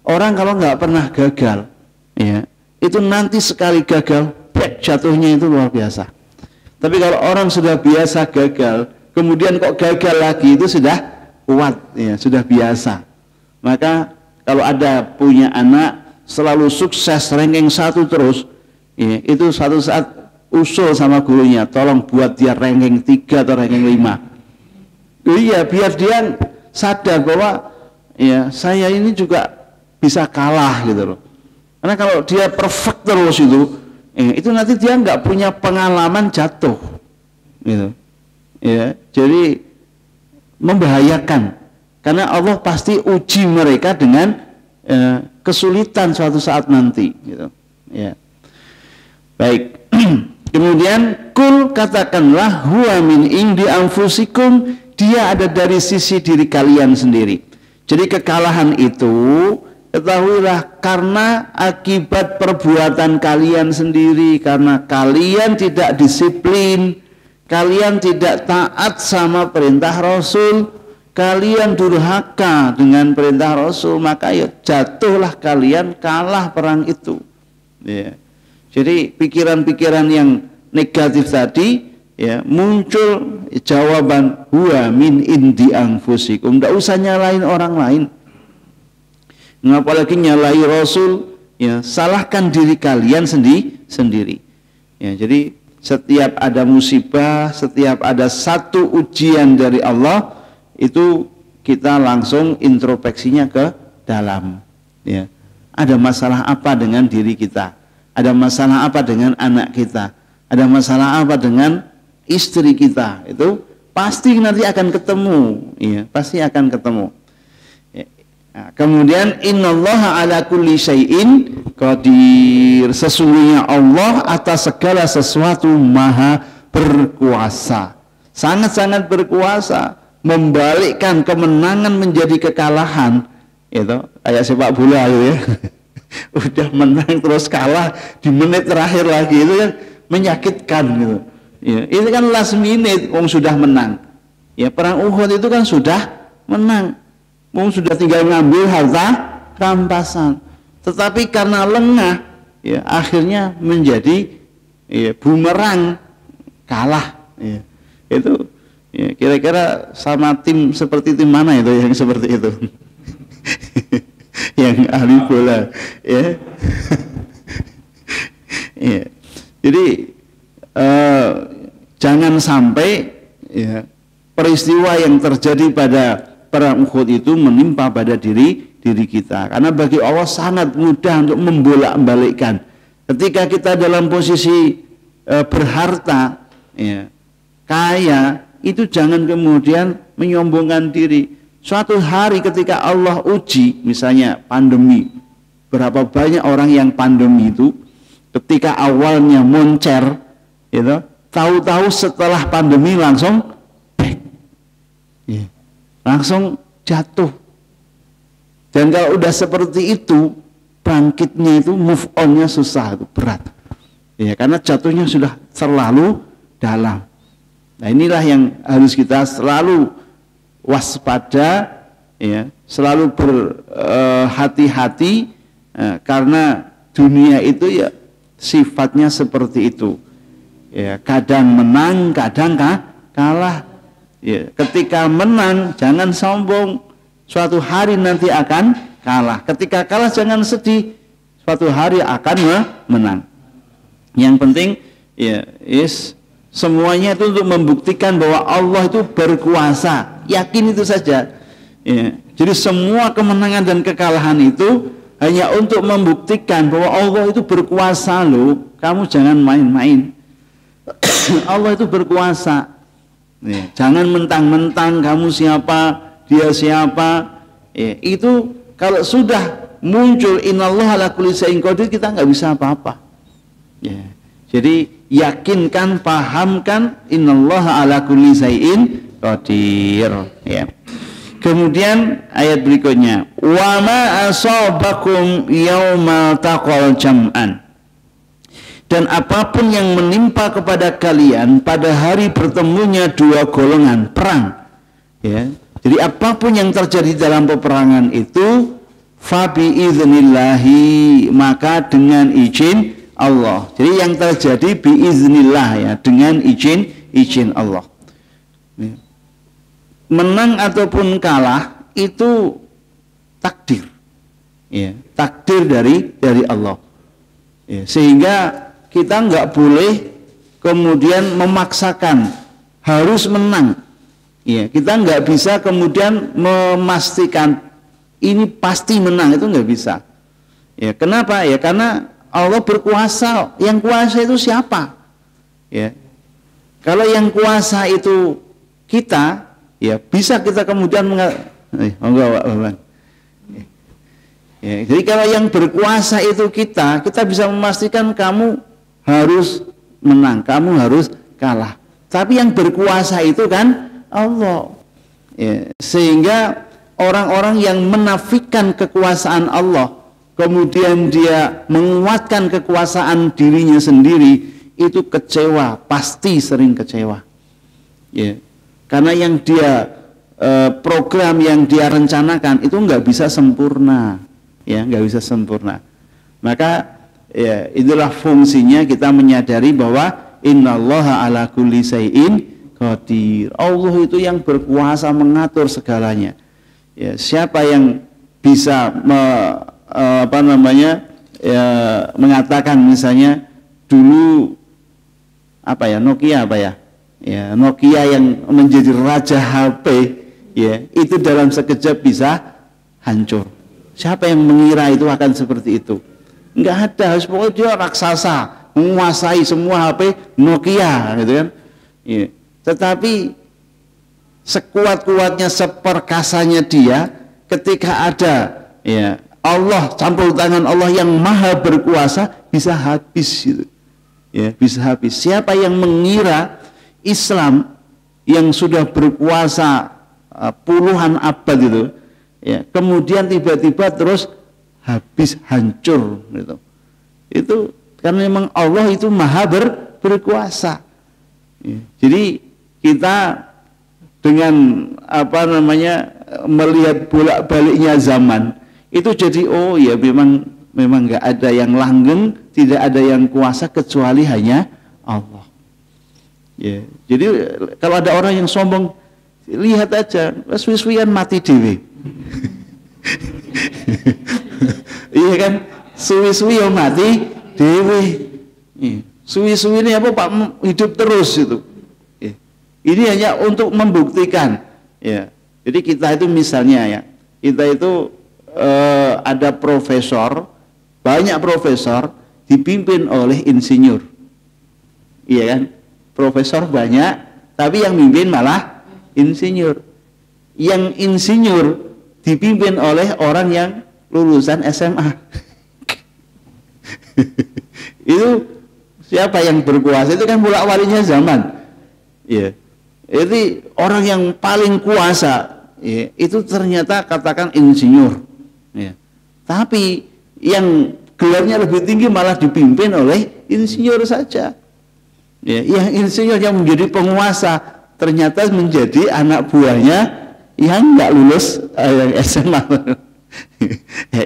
Orang kalau nggak pernah gagal, ya, itu nanti sekali gagal, jatuhnya itu luar biasa. Tapi kalau orang sudah biasa gagal, kemudian kok gagal lagi, itu sudah kuat, ya, sudah biasa. Maka kalau ada punya anak selalu sukses ranking 1 terus, ya, itu suatu saat usul sama gurunya, tolong buat dia ranking 3 atau ranking 5. Iya, biar dia sadar bahwa ya saya ini juga bisa kalah gitu loh. Karena kalau dia perfect terus itu nanti dia nggak punya pengalaman jatuh, gitu. Ya, jadi membahayakan. Karena Allah pasti uji mereka dengan kesulitan suatu saat nanti, gitu. Ya. Baik. Kemudian kul katakanlah huwa min indi anfusikum, dia ada dari sisi diri kalian sendiri. Jadi kekalahan itu ketahuilah karena akibat perbuatan kalian sendiri, karena kalian tidak disiplin, kalian tidak taat sama perintah Rasul, kalian durhaka dengan perintah Rasul, maka ya jatuhlah kalian, kalah perang itu. Ya. Jadi pikiran-pikiran yang negatif tadi, ya, muncul jawaban huwa min indi anfusikum. Tidak usah nyalain orang lain, apalagi nyalai Rasul, ya, salahkan diri kalian sendiri. Ya, jadi setiap ada musibah, setiap ada satu ujian dari Allah, itu kita langsung introspeksinya ke dalam. Ya, ada masalah apa dengan diri kita? Ada masalah apa dengan anak kita? Ada masalah apa dengan istri kita? Itu pasti nanti akan ketemu, ya, pasti akan ketemu. Ya. Nah, kemudian innallaha ala kulli syai'in qadir. Sesungguhnya Allah atas segala sesuatu maha berkuasa. Sangat-sangat berkuasa, membalikkan kemenangan menjadi kekalahan. Itu kayak sepak bola itu ya. Udah menang terus kalah di menit terakhir lagi, itu kan menyakitkan gitu. Ya, ini kan last minute, wong sudah menang. Ya, perang Uhud itu kan sudah menang, wong sudah tinggal ngambil harta rampasan. Tetapi karena lengah, ya, akhirnya menjadi, ya, bumerang, kalah. Ya. Itu, ya, kira-kira sama tim seperti tim mana itu yang seperti itu? Yang ahli bola, ya. Ya. Jadi jangan sampai, ya, peristiwa yang terjadi pada perang Uhud itu menimpa pada diri kita. Karena bagi Allah sangat mudah untuk membolak-balikkan. Ketika kita dalam posisi berharta, ya, kaya, itu jangan kemudian menyombongkan diri. Suatu hari ketika Allah uji, misalnya pandemi, berapa banyak orang yang pandemi itu ketika awalnya moncer, gitu, tahu-tahu setelah pandemi langsung back, ya, langsung jatuh. Dan kalau udah seperti itu, bangkitnya itu, move on-nya susah, itu berat, ya, karena jatuhnya sudah terlalu dalam. Nah, inilah yang harus kita selalu waspada, ya, selalu berhati-hati, karena dunia itu ya sifatnya seperti itu, ya, kadang menang, kadang kalah. Ya, ketika menang jangan sombong, suatu hari nanti akan kalah. Ketika kalah jangan sedih, suatu hari akan menang. Yang penting, ya, semuanya itu untuk membuktikan bahwa Allah itu berkuasa. Yakin itu saja, ya. Jadi semua kemenangan dan kekalahan itu hanya untuk membuktikan bahwa Allah itu berkuasa loh. Kamu jangan main-main. Allah itu berkuasa, ya. Jangan mentang-mentang kamu siapa, dia siapa, ya. Itu kalau sudah muncul innallaha ala kulli syai'in qadir, kita nggak bisa apa-apa, ya. Jadi yakinkan, pahamkan innallaha ala kulli syai'in qadir, ya. Kemudian ayat berikutnya, wa ma asabakum yaumal taqal jam'an, Dan apapun yang menimpa kepada kalian pada hari bertemunya dua golongan perang, ya. Jadi apapun yang terjadi dalam peperangan itu, fabi idznillahi, maka dengan izin Allah. Jadi yang terjadi biiznillah, ya, dengan izin Allah. Menang ataupun kalah itu takdir, ya, takdir dari Allah, ya, sehingga kita nggak boleh kemudian memaksakan harus menang, ya, kita nggak bisa kemudian memastikan ini pasti menang, itu nggak bisa, ya. Kenapa? Ya karena Allah berkuasa. Yang kuasa itu siapa? Ya, kalau yang kuasa itu kita, ya bisa kita kemudian ya, jadi kalau yang berkuasa itu kita bisa memastikan kamu harus menang, kamu harus kalah. Tapi yang berkuasa itu kan Allah, ya, sehingga orang-orang yang menafikan kekuasaan Allah, kemudian dia menguatkan kekuasaan dirinya sendiri, itu kecewa, pasti sering kecewa, ya. Karena yang dia program yang dia rencanakan itu nggak bisa sempurna, ya, nggak bisa sempurna. Maka ya itulah fungsinya kita menyadari bahwa innallaha ala kulli syai'in qadir. Allah itu yang berkuasa mengatur segalanya. Ya, siapa yang bisa mengatakan misalnya dulu Nokia Nokia yang menjadi raja HP, ya, itu dalam sekejap bisa hancur. Siapa yang mengira itu akan seperti itu? Enggak ada, pokoknya dia raksasa, menguasai semua HP Nokia, gitu kan? Ya. Tetapi sekuat-kuatnya, seperkasanya dia, ketika ada, ya, Allah, campur tangan Allah yang maha berkuasa, bisa habis gitu. Ya, bisa habis. Siapa yang mengira Islam yang sudah berkuasa puluhan abad itu, ya, kemudian tiba-tiba terus habis, hancur gitu. Itu karena memang Allah itu maha berkuasa. Ya, jadi kita dengan melihat bolak-baliknya zaman itu jadi ya memang nggak ada yang langgeng, tidak ada yang kuasa kecuali hanya Allah. Ya, jadi kalau ada orang yang sombong, lihat aja, suwi-suwian mati dewe. Iya kan, suwi-suwi yang mati dewe. Suwi-suwi ini apa Pak, hidup terus itu. Ini hanya untuk membuktikan, ya. Jadi kita itu misalnya, ya, kita itu ada profesor, banyak profesor dipimpin oleh insinyur, iya kan? Profesor banyak, tapi yang mimpin malah insinyur. Yang insinyur dipimpin oleh orang yang lulusan SMA. Itu siapa yang berkuasa? Itu kan bolak-baliknya zaman. Ya. Jadi orang yang paling kuasa, ya, itu ternyata katakan insinyur. Ya. Tapi yang gelarnya lebih tinggi malah dipimpin oleh insinyur saja. Ya, yang insinyur yang menjadi penguasa ternyata menjadi anak buahnya yang nggak lulus yang SMA. Ya,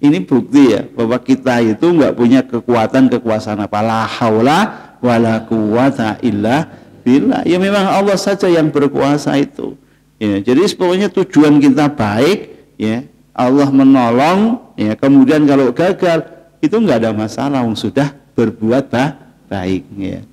ini bukti, ya, bahwa kita itu nggak punya kekuasaan apa, la haula wala quwata illa billah. Ya memang Allah saja yang berkuasa itu. Ya, jadi pokoknya tujuan kita baik, ya, Allah menolong, ya, kemudian kalau gagal itu nggak ada masalah, sudah berbuat baik, ya.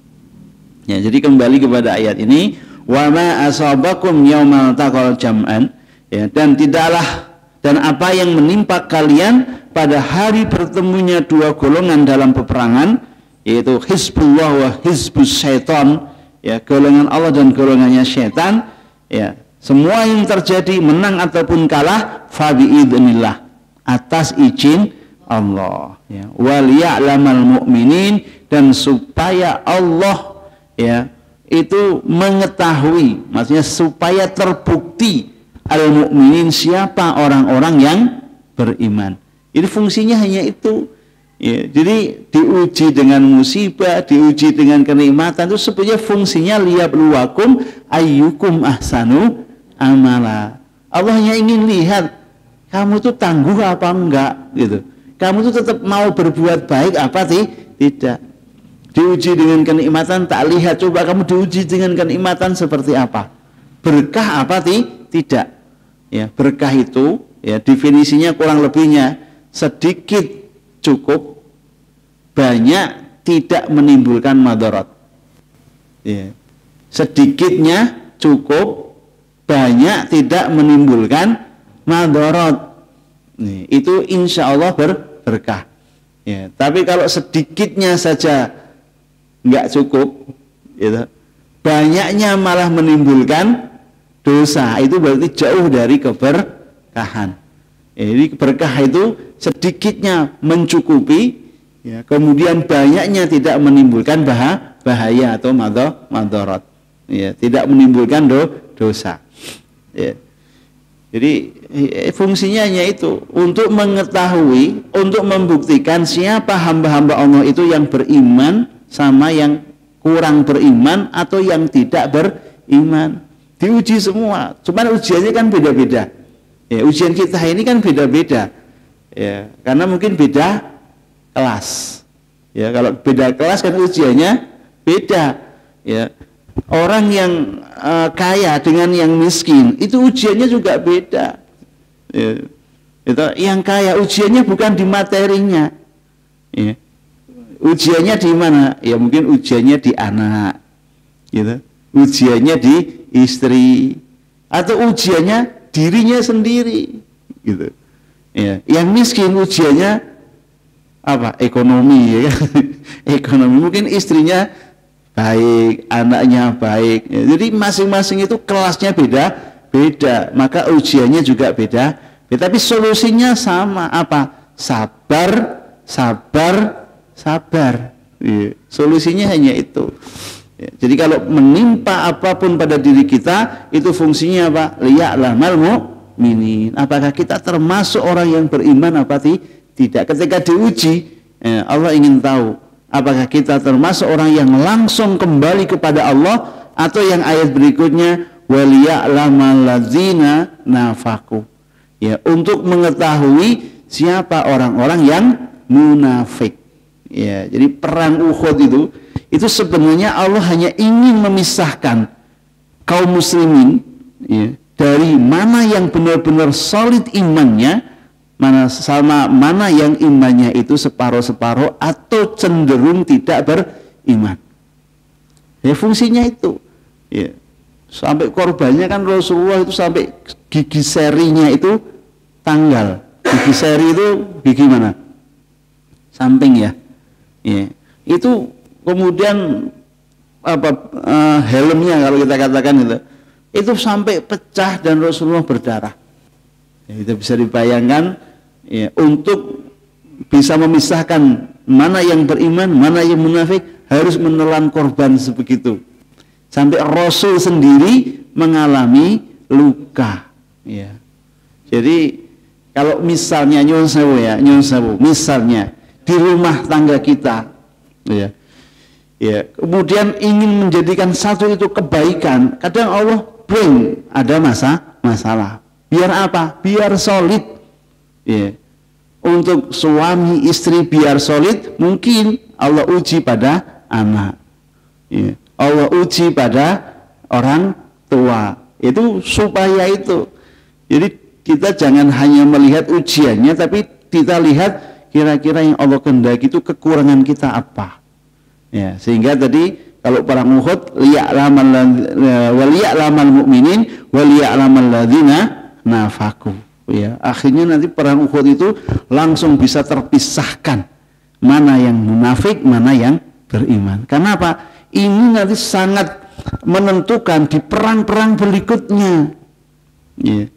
Ya, jadi kembali kepada ayat ini, wa ma asabakum yaumal taqal jam'an, ya, dan apa yang menimpa kalian pada hari bertemunya dua golongan dalam peperangan, yaitu hizbullah wa hizbus syaitan, ya, golongan Allah dan golongannya syaitan, ya, semua yang terjadi menang ataupun kalah fa biidznillah, atas izin Allah, ya, wal ya'lamal mu'minin, dan supaya Allah, ya, itu mengetahui, maksudnya supaya terbukti al-mu'minin, siapa orang-orang yang beriman. Ini fungsinya hanya itu. Ya, jadi diuji dengan musibah, diuji dengan kenikmatan itu sebenarnya fungsinya liyabluwakum ayyukum ahsanu amala. Allah hanya ingin lihat kamu tuh tangguh apa enggak gitu. Kamu tuh tetap mau berbuat baik apa tidak. Diuji dengan kenikmatan tak lihat, coba kamu diuji dengan kenikmatan seperti apa. Berkah apa tidak. Ya, berkah itu ya definisinya kurang lebihnya sedikit cukup, banyak tidak menimbulkan madarat. Ya. Sedikitnya cukup, banyak tidak menimbulkan madarat. Nih, itu insya Allah berkah. Ya. Tapi kalau sedikitnya saja nggak cukup, gitu, banyaknya malah menimbulkan dosa, itu berarti jauh dari keberkahan. Jadi berkah itu sedikitnya mencukupi, ya, kemudian banyaknya tidak menimbulkan bahaya atau madarat, ya, tidak menimbulkan dosa. Ya. Jadi fungsinya hanya itu, untuk mengetahui, untuk membuktikan siapa hamba-hamba Allah itu yang beriman sama yang kurang beriman atau yang tidak beriman. Diuji semua, cuman ujiannya kan beda-beda. Ya, ujian kita ini kan beda-beda. Ya, karena mungkin beda kelas. Ya, kalau beda kelas kan ujiannya beda. Ya. Orang yang kaya dengan yang miskin itu ujiannya juga beda. Ya. Itu yang kaya ujiannya bukan di materinya. Ya. Ujiannya di mana? Ya mungkin ujiannya di anak. Gitu. Ujiannya di istri, atau ujiannya dirinya sendiri, gitu. Ya, yang miskin ujiannya apa? Ekonomi, ya kan? Ekonomi, mungkin istrinya baik, anaknya baik. Ya, jadi masing-masing itu kelasnya beda, maka ujiannya juga beda. Tapi solusinya sama, apa? Sabar, sabar, sabar. Ya, solusinya hanya itu. Ya, jadi kalau menimpa apapun pada diri kita, itu fungsinya apa? Liya'lamal mu'minin. Apakah kita termasuk orang yang beriman apa tidak? Ketika diuji, Allah ingin tahu apakah kita termasuk orang yang langsung kembali kepada Allah, atau yang ayat berikutnya waliya'lamal ladzina nafaqu. Ya, untuk mengetahui siapa orang-orang yang munafik. Ya, jadi perang Uhud itu sebenarnya Allah hanya ingin memisahkan kaum muslimin, ya, dari mana yang benar-benar solid imannya, mana yang imannya itu separuh-separuh atau cenderung tidak beriman. Ya, fungsinya itu. Ya. Sampai korbannya kan Rasulullah itu sampai gigi serinya itu tanggal. Gigi seri itu gigi mana? Samping ya. Ya. Itu kemudian helmnya kalau kita katakan itu sampai pecah dan Rasulullah berdarah. Ya, itu bisa dibayangkan, ya, untuk bisa memisahkan mana yang beriman, mana yang munafik, harus menelan korban sebegitu. Sampai Rasul sendiri mengalami luka. Ya. Jadi kalau misalnya nyun sewu, misalnya di rumah tangga kita, ya. Ya, kemudian ingin menjadikan satu itu kebaikan, kadang Allah bring ada masalah. Biar apa? Biar solid. Ya. Untuk suami istri biar solid, mungkin Allah uji pada anak. Ya. Allah uji pada orang tua. Itu supaya itu. Jadi kita jangan hanya melihat ujiannya, tapi kita lihat kira-kira yang Allah kehendaki itu kekurangan kita apa. Ya, sehingga tadi kalau perang Uhud waliya'lamal mu'minin waliya'lamal ladzina nafaqu. Ya, akhirnya nanti perang Uhud itu langsung bisa terpisahkan mana yang munafik, mana yang beriman. Karena apa? Ini nanti sangat menentukan di perang-perang berikutnya. Ya.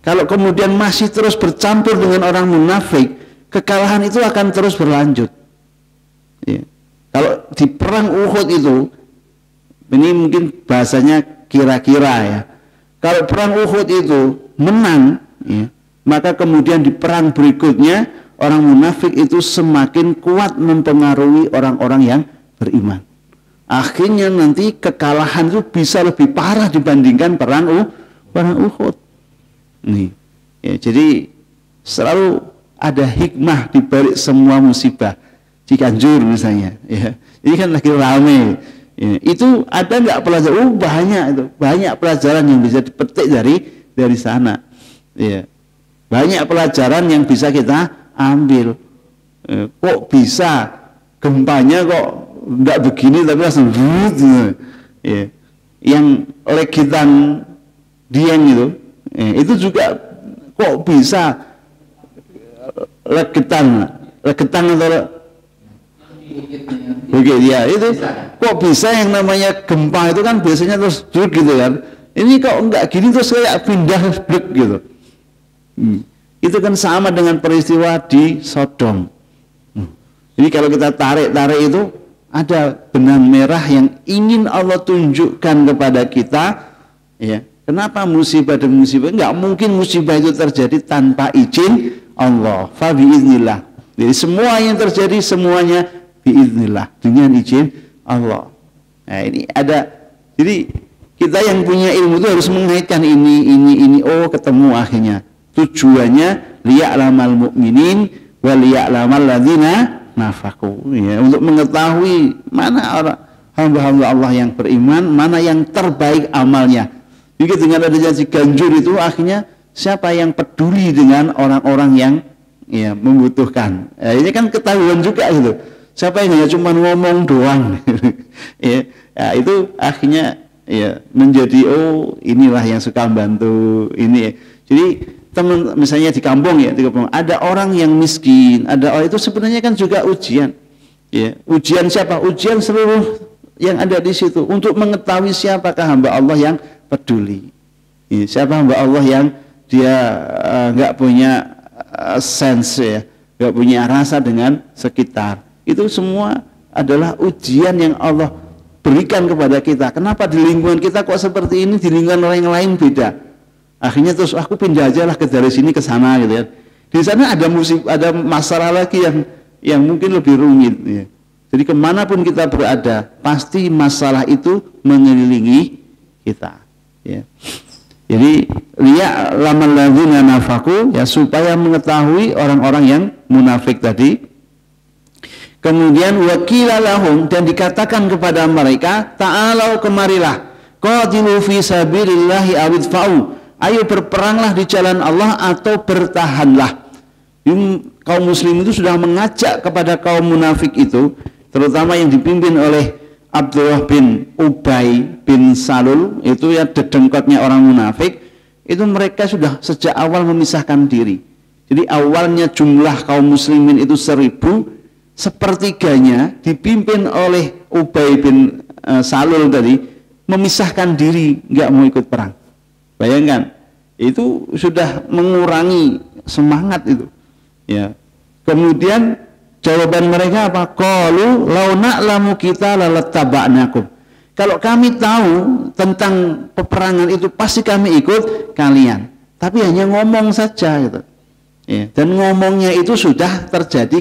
Kalau kemudian masih terus bercampur dengan orang munafik, kekalahan itu akan terus berlanjut. Ya. Kalau di perang Uhud itu, ini mungkin bahasanya kira-kira ya. Kalau perang Uhud itu menang, ya, maka kemudian di perang berikutnya orang munafik itu semakin kuat mempengaruhi orang-orang yang beriman. Akhirnya nanti kekalahan itu bisa lebih parah dibandingkan perang Uhud. Nih, ya, jadi selalu ada hikmah di balik semua musibah. Cianjur misalnya, ya, ini kan lagi rame. Ya, itu ada nggak pelajaran? Banyak pelajaran yang bisa dipetik dari sana. Ya, banyak pelajaran yang bisa kita ambil. Kok bisa gempanya kok nggak begini tapi langsung ya. Yang legitan Dieng itu juga kok bisa legetan atau bukit ya, itu kok bisa yang namanya gempa itu kan biasanya terus gitu kan, ini kok enggak gini terus kayak pindah blek gitu. Itu kan sama dengan peristiwa di Sodom. Jadi kalau kita tarik itu ada benang merah yang ingin Allah tunjukkan kepada kita, ya. Kenapa musibah dan musibah? Enggak mungkin musibah itu terjadi tanpa izin Allah. Fa biiznillah. Jadi semua yang terjadi semuanya biiznillah, dengan izin Allah. Nah, ini ada. Jadi kita yang punya ilmu itu harus mengaitkan ini. Oh, ketemu akhirnya. Tujuannya liya'lamal mu'minin wa liya'lamal ladzina nafaqu, ya, untuk mengetahui mana orang hamba-hamba Allah yang beriman, mana yang terbaik amalnya. Jadi dengan adanya Cianjur itu akhirnya siapa yang peduli dengan orang-orang yang ya membutuhkan. Ini kan ketahuan juga gitu. Siapa yang hanya cuma ngomong doang. Ya, itu akhirnya ya menjadi inilah yang suka bantu ini. Jadi teman misalnya di kampung ada orang yang miskin, ada orang itu sebenarnya kan juga ujian. Ya, ujian siapa? Ujian seluruh yang ada di situ untuk mengetahui siapakah hamba Allah yang peduli. Ya, siapa hamba Allah yang dia nggak punya sense ya, nggak punya rasa dengan sekitar. Itu semua adalah ujian yang Allah berikan kepada kita. Kenapa di lingkungan kita kok seperti ini, di lingkungan orang lain beda? Akhirnya terus aku pindah aja lah dari sini ke sana gitu ya. Di sana ada masalah lagi yang mungkin lebih rumit. Ya. Jadi kemanapun kita berada, pasti masalah itu mengelilingi kita. Ya. Jadi liya'lamal ladzina nafaqu, ya, supaya mengetahui orang-orang yang munafik tadi. Kemudian wakila lahum, dan dikatakan kepada mereka, ta'alau kemarilah, qatilu fi sabilillahi awidfa'u. Ayo berperanglah di jalan Allah atau bertahanlah. Kaum muslim itu sudah mengajak kepada kaum munafik itu, terutama yang dipimpin oleh Abdullah bin Ubay bin Salul, itu ya dedengkotnya orang munafik. Itu mereka sudah sejak awal memisahkan diri. Jadi awalnya jumlah kaum muslimin itu 1000, sepertiganya dipimpin oleh Ubay bin Salul tadi memisahkan diri, nggak mau ikut perang. Bayangkan, itu sudah mengurangi semangat itu. Ya. Kemudian jawaban mereka apa? Qalu law na'lamu kita lalattaba'nakum. Kalau kami tahu tentang peperangan itu pasti kami ikut kalian. Tapi hanya ngomong saja gitu. Ya. Dan ngomongnya itu sudah terjadi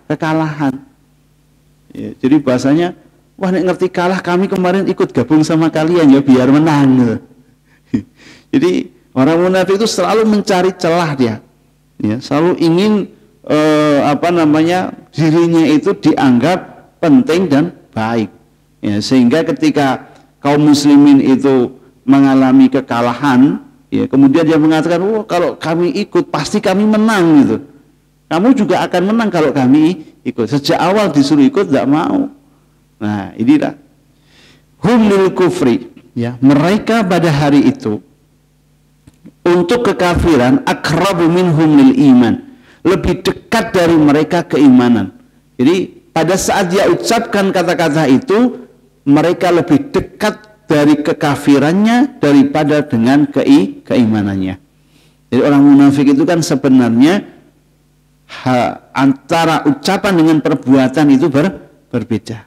kekalahan. Ya. Jadi bahasanya, wah nek ngerti kalah kami kemarin ikut gabung sama kalian ya biar menang gitu. Jadi orang munafik itu selalu mencari celah dia, ya, selalu ingin dirinya itu dianggap penting dan baik, ya, sehingga ketika kaum muslimin itu mengalami kekalahan, ya, kemudian dia mengatakan, kalau kami ikut pasti kami menang gitu. Kamu juga akan menang kalau kami ikut. Sejak awal disuruh ikut tidak mau. Nah, inilah hum lil kufri, ya, mereka pada hari itu untuk kekafiran akrabu minhum lil iman, lebih dekat dari mereka keimanan. Jadi pada saat dia ucapkan kata-kata itu, mereka lebih dekat dari kekafirannya daripada dengan keimanannya. Jadi orang munafik itu kan sebenarnya antara ucapan dengan perbuatan itu berbeda.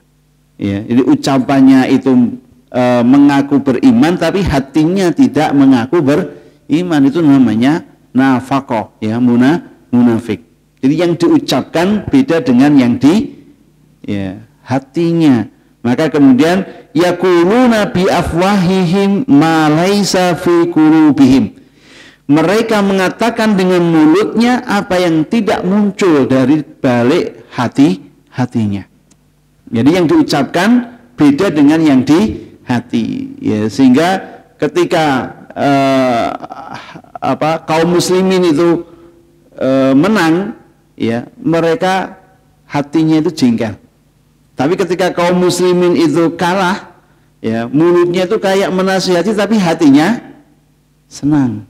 Ya, jadi ucapannya itu mengaku beriman tapi hatinya tidak mengaku beriman, itu namanya nafaqah, ya, munafik. Jadi yang diucapkan beda dengan yang di hatinya. Maka kemudian yaquluna bi afwahihim ma laisa fi qulubihim. Mereka mengatakan dengan mulutnya apa yang tidak muncul dari balik hatinya. Jadi yang diucapkan beda dengan yang di hati. Ya, sehingga ketika kaum muslimin itu menang, ya, mereka hatinya itu jengkel. Tapi ketika kaum muslimin itu kalah, ya, mulutnya itu kayak menasihati tapi hatinya senang.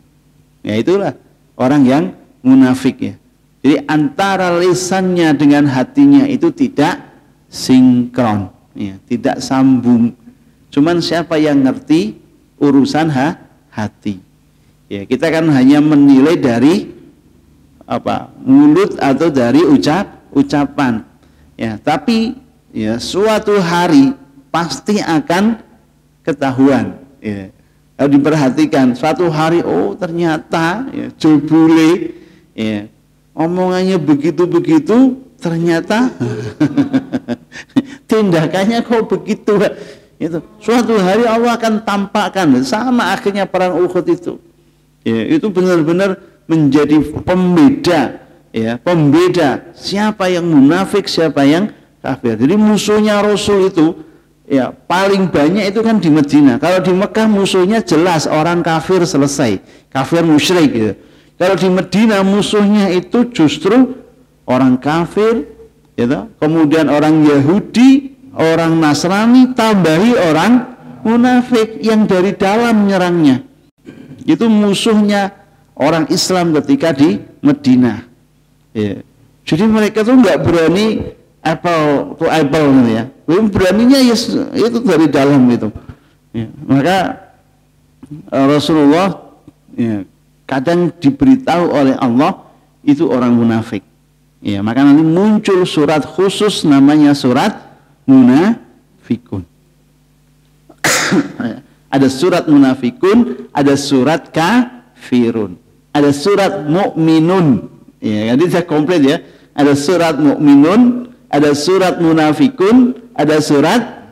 Ya, itulah orang yang munafik, ya. Jadi antara lisannya dengan hatinya itu tidak sinkron, ya, tidak sambung. Cuman siapa yang ngerti urusan hati? Ya, kita kan hanya menilai dari mulut atau dari ucapan. Ya, tapi ya suatu hari pasti akan ketahuan. Ya. Kalau diperhatikan suatu hari, oh ternyata ya, jebule, ya, omongannya begitu-begitu, ternyata tindakannya kok begitu. Itu suatu hari Allah akan tampakkan, sama akhirnya perang Uhud itu. Ya, itu benar-benar menjadi pembeda, ya, pembeda siapa yang munafik, siapa yang kafir. Jadi musuhnya Rasul itu, ya, paling banyak itu kan di Madinah. Kalau di Mekah musuhnya jelas orang kafir, selesai, kafir musyrik, gitu. Kalau di Madinah musuhnya itu justru orang kafir, gitu. Kemudian orang Yahudi, orang Nasrani, tambahi orang munafik yang dari dalam nyerangnya. Itu musuhnya orang Islam ketika di Madinah. Ya. Jadi mereka tuh nggak berani apple to apple, gitu ya. Beraninya itu dari dalam itu. Ya. Maka Rasulullah, ya, kadang diberitahu oleh Allah itu orang munafik. Ya, maka nanti muncul surat khusus namanya surat munafikun. Ada surat munafikun, ada surat kafirun, ada surat mukminun. Ya, jadi saya komplit, ya. Ada surat mukminun, ada surat munafikun, ada surat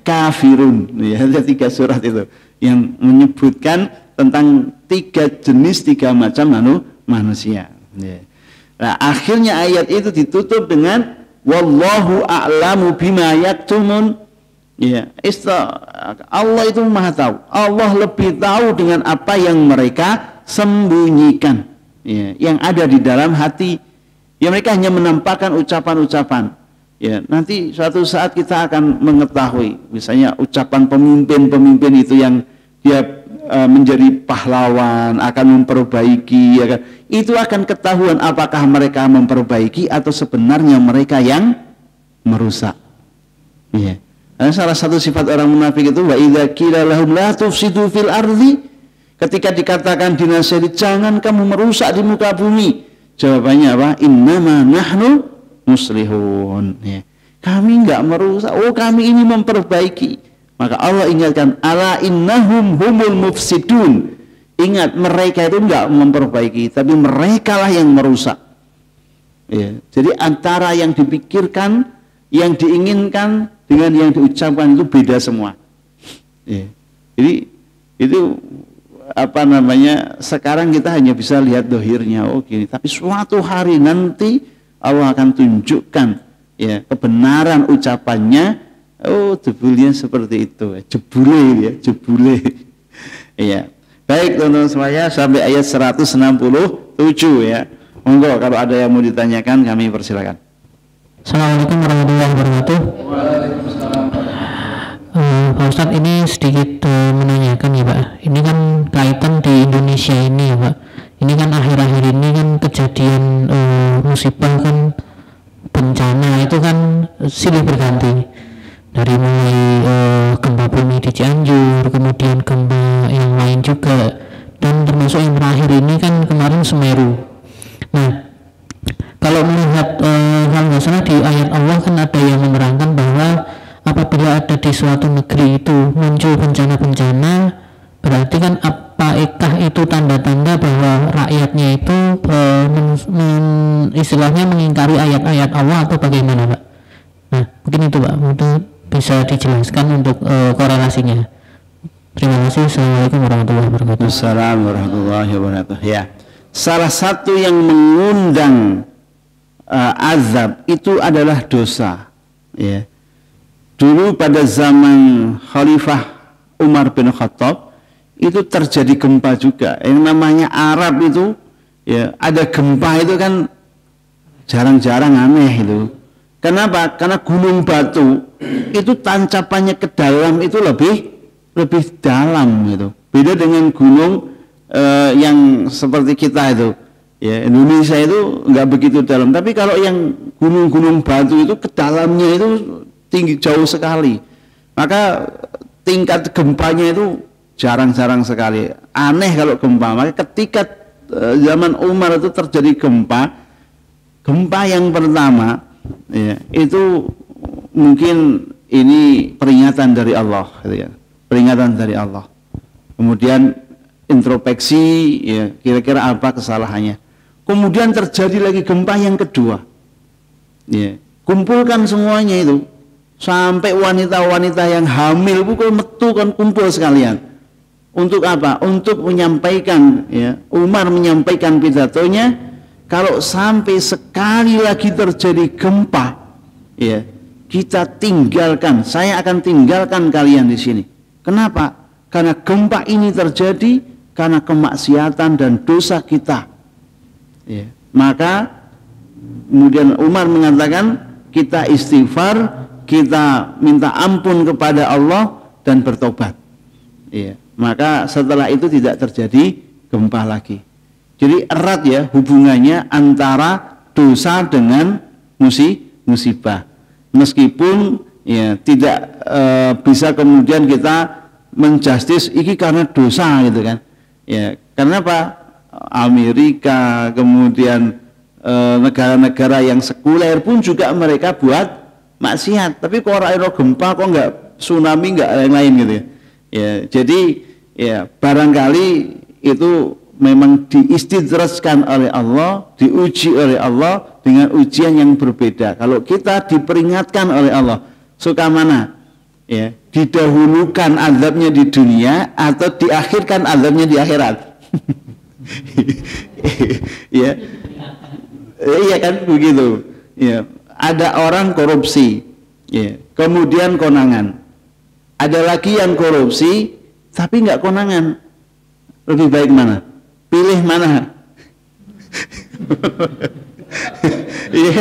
kafirun. Ya, ada 3 surat itu yang menyebutkan tentang 3 jenis, 3 macam manusia. Ya. Nah, akhirnya ayat itu ditutup dengan wallahu a'lamu bima yaktumun. Ya, Allah itu Maha tahu. Allah lebih tahu dengan apa yang mereka sembunyikan, ya, yang ada di dalam hati. Ya, mereka hanya menampakkan ucapan-ucapan. Ya, nanti suatu saat kita akan mengetahui, misalnya ucapan pemimpin-pemimpin itu yang dia menjadi pahlawan, akan memperbaiki, ya kan? Itu akan ketahuan apakah mereka memperbaiki atau sebenarnya mereka yang merusak. Ya. Nah, salah satu sifat orang munafik itu wa idza qila lahum la tufsidu fil ardi, ketika dikatakan dinasihati jangan kamu merusak di muka bumi, jawabannya apa? Innama nahnu muslihun. Ya. Kami enggak merusak, oh kami ini memperbaiki. Maka Allah ingatkan, ala innahum humul mufsidun. Ingat, mereka itu enggak memperbaiki, tapi mereka lah yang merusak. Ya. Jadi antara yang dipikirkan, yang diinginkan dengan yang diucapkan itu beda semua. Ya. Jadi itu sekarang kita hanya bisa lihat dohirnya, oh gini, tapi suatu hari nanti Allah akan tunjukkan, ya, kebenaran ucapannya. Oh, jebulnya seperti itu, jebule, ya, jebule. Iya. Baik teman-teman semuanya, sampai ayat 167, ya. Monggo kalau ada yang mau ditanyakan kami persilakan. Assalamualaikum warahmatullahi wabarakatuh. Waalaikumsalam. Pak Ustadz, ini sedikit menanyakan, ya Pak. Ini kan kaitan di Indonesia ini, ya Pak. Ini kan akhir-akhir ini kan kejadian musibah kan, bencana itu kan silih berganti. Dari mulai gempa bumi di Cianjur, kemudian gempa yang lain juga, dan termasuk yang terakhir ini kan kemarin Semeru. Nah, kalau melihat hal nggak salah di ayat Allah kan ada yang menerangkan bahwa apabila ada di suatu negeri itu muncul bencana-bencana, berarti kan apakah itu tanda-tanda bahwa rakyatnya itu istilahnya mengingkari ayat-ayat Allah atau bagaimana Pak? Nah mungkin itu Pak, itu bisa dijelaskan untuk korelasinya. Terima kasih. Assalamualaikum warahmatullahi wabarakatuh. Assalamualaikum warahmatullahi wabarakatuh. Ya, salah satu yang mengundang azab itu adalah dosa. Ya, dulu pada zaman Khalifah Umar bin Khattab itu terjadi gempa juga. Yang namanya Arab itu, ya ada gempa itu kan jarang-jarang, aneh itu. Kenapa? Karena gunung batu itu tancapannya ke dalam itu lebih dalam gitu. Beda dengan gunung yang seperti kita itu, ya Indonesia itu nggak begitu dalam. Tapi kalau yang gunung-gunung batu itu ke dalamnya itu tinggi jauh sekali. Maka tingkat gempanya itu jarang-jarang sekali. Aneh kalau gempa. Maka ketika zaman Umar itu terjadi gempa yang pertama, ya, itu mungkin ini peringatan dari Allah, gitu ya. Peringatan dari Allah. Kemudian introspeksi, ya, kira-kira apa kesalahannya. Kemudian terjadi lagi gempa yang kedua. Ya, kumpulkan semuanya itu. Sampai wanita-wanita yang hamil pukul metu kan kumpul sekalian. Untuk apa? Untuk menyampaikan, ya, Umar menyampaikan pidatonya, kalau sampai sekali lagi terjadi gempa, ya, kita tinggalkan, saya akan tinggalkan kalian di sini. Kenapa? Karena gempa ini terjadi karena kemaksiatan dan dosa kita. Ya. Maka kemudian Umar mengatakan kita istighfar, kita minta ampun kepada Allah dan bertobat. Ya. Maka setelah itu tidak terjadi gempa lagi. Jadi erat ya hubungannya antara dosa dengan musibah. Meskipun ya tidak bisa kemudian kita menjustis ini karena dosa gitu kan. Ya, karena apa? Amerika, kemudian negara-negara yang sekuler pun juga mereka buat maksiat. Tapi kok orang gempa kok enggak tsunami, enggak lain-lain gitu ya. Ya, jadi ya barangkali itu memang diistidrajkan oleh Allah, diuji oleh Allah dengan ujian yang berbeda. Kalau kita diperingatkan oleh Allah, suka mana? Ya, didahulukan azabnya di dunia atau diakhirkan azabnya di akhirat? Ya, iya kan begitu. Ya, ada orang korupsi, ya, kemudian konangan. Ada lagi yang korupsi tapi nggak konangan. Lebih baik mana? Pilih mana? Iya,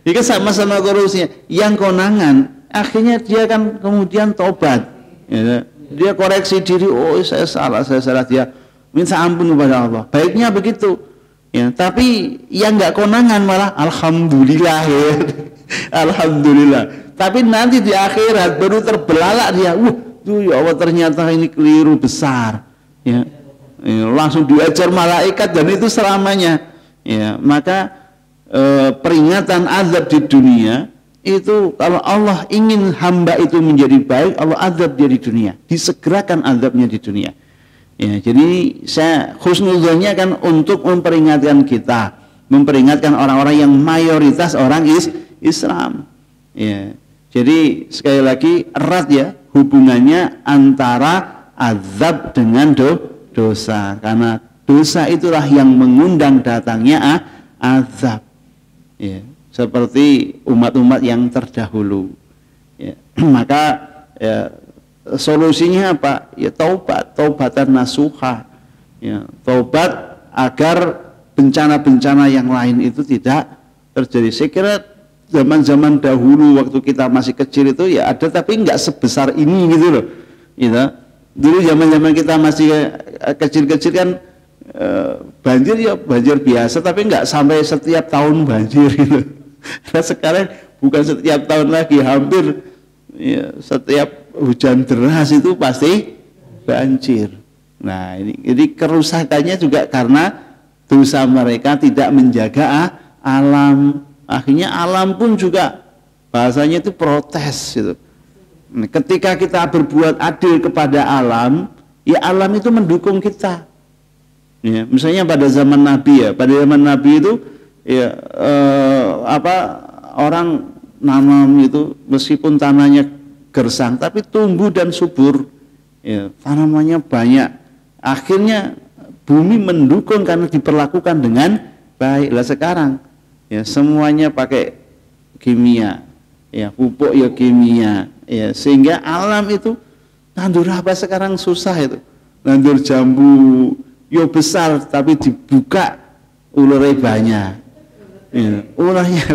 ini sama-sama korupsinya. Yang konangan, akhirnya dia kan kemudian tobat. Ya, dia koreksi diri. Oh, saya salah. Dia minta ampun kepada Allah. Baiknya begitu. Ya, tapi yang nggak konangan malah alhamdulillah ya. Alhamdulillah. Tapi nanti di akhirat baru terbelalak dia. Tuh ya Allah ternyata ini keliru besar. Ya. Langsung diajar malaikat dan itu selamanya. Ya, maka peringatan azab di dunia itu kalau Allah ingin hamba itu menjadi baik, Allah azab dia di dunia, disegerakan azabnya di dunia. Ya, jadi saya husnuzonnya kan untuk memperingatkan kita, memperingatkan orang-orang yang mayoritas orang Islam. Ya, jadi sekali lagi erat ya hubungannya antara azab dengan dosa, karena dosa itulah yang mengundang datangnya azab. Ya, seperti umat-umat yang terdahulu. Ya, maka ya, solusinya apa? Ya taubatan nasuha. Ya, taubat agar bencana-bencana yang lain itu tidak terjadi. Saya kira zaman-zaman dahulu waktu kita masih kecil itu ya ada, tapi nggak sebesar ini gitu loh. Gitu. Dulu zaman-zaman kita masih kecil-kecil kan banjir ya banjir biasa, tapi nggak sampai setiap tahun banjir gitu. Nah sekarang bukan setiap tahun lagi, hampir ya, setiap hujan deras itu pasti banjir. Nah ini kerusakannya juga karena dosa mereka tidak menjaga alam. Akhirnya alam pun juga bahasanya itu protes gitu. Ketika kita berbuat adil kepada alam, ya alam itu mendukung kita. Ya, misalnya pada zaman Nabi ya, pada zaman Nabi itu ya orang nanam itu meskipun tanahnya gersang tapi tumbuh dan subur, ya, tanamannya banyak, akhirnya bumi mendukung karena diperlakukan dengan baik. Lah sekarang ya semuanya pakai kimia, ya pupuk ya kimia, ya sehingga alam itu nandur apa sekarang susah itu, nandur jambu yo besar tapi dibuka ulernya banyak, ya, ulernya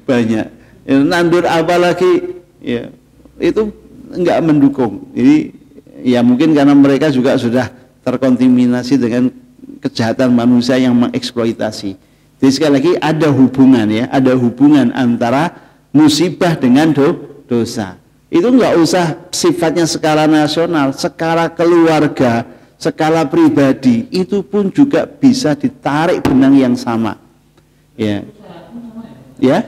banyak, ya, nandur apa lagi ya itu enggak mendukung. Jadi ya mungkin karena mereka juga sudah terkontaminasi dengan kejahatan manusia yang mengeksploitasi. Jadi sekali lagi ada hubungan, ya, ada hubungan antara musibah dengan dosa. Itu enggak usah sifatnya skala nasional, skala keluarga, skala pribadi, itu pun juga bisa ditarik benang yang sama. Ya. Ya.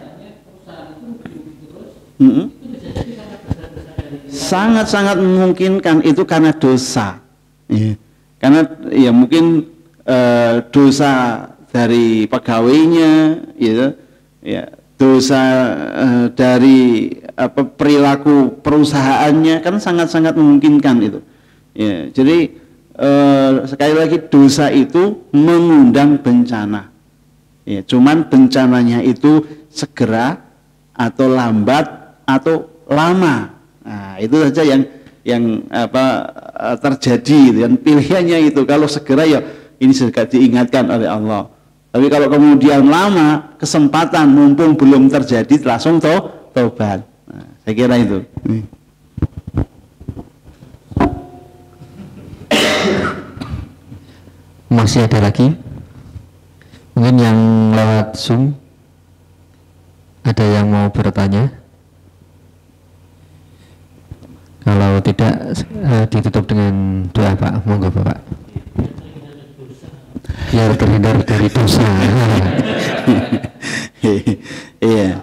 Sangat-sangat memungkinkan itu karena dosa, ya. Karena ya mungkin dosa dari pegawainya, gitu, ya, dosa dari perilaku perusahaannya, kan sangat-sangat memungkinkan itu, ya. Jadi sekali lagi dosa itu mengundang bencana, ya. Cuman bencananya itu segera atau lambat atau lama. Nah, itu saja yang terjadi, dan pilihannya itu kalau segera ya ini sudah diingatkan oleh Allah. Tapi kalau kemudian lama, kesempatan mumpung belum terjadi langsung taubat. Nah, saya kira itu. Masih ada lagi? Mungkin yang lewat Zoom ada yang mau bertanya? Kalau tidak ditutup dengan doa, Pak. Monggo Bapak. Biar terhindar dari dosa. Iya.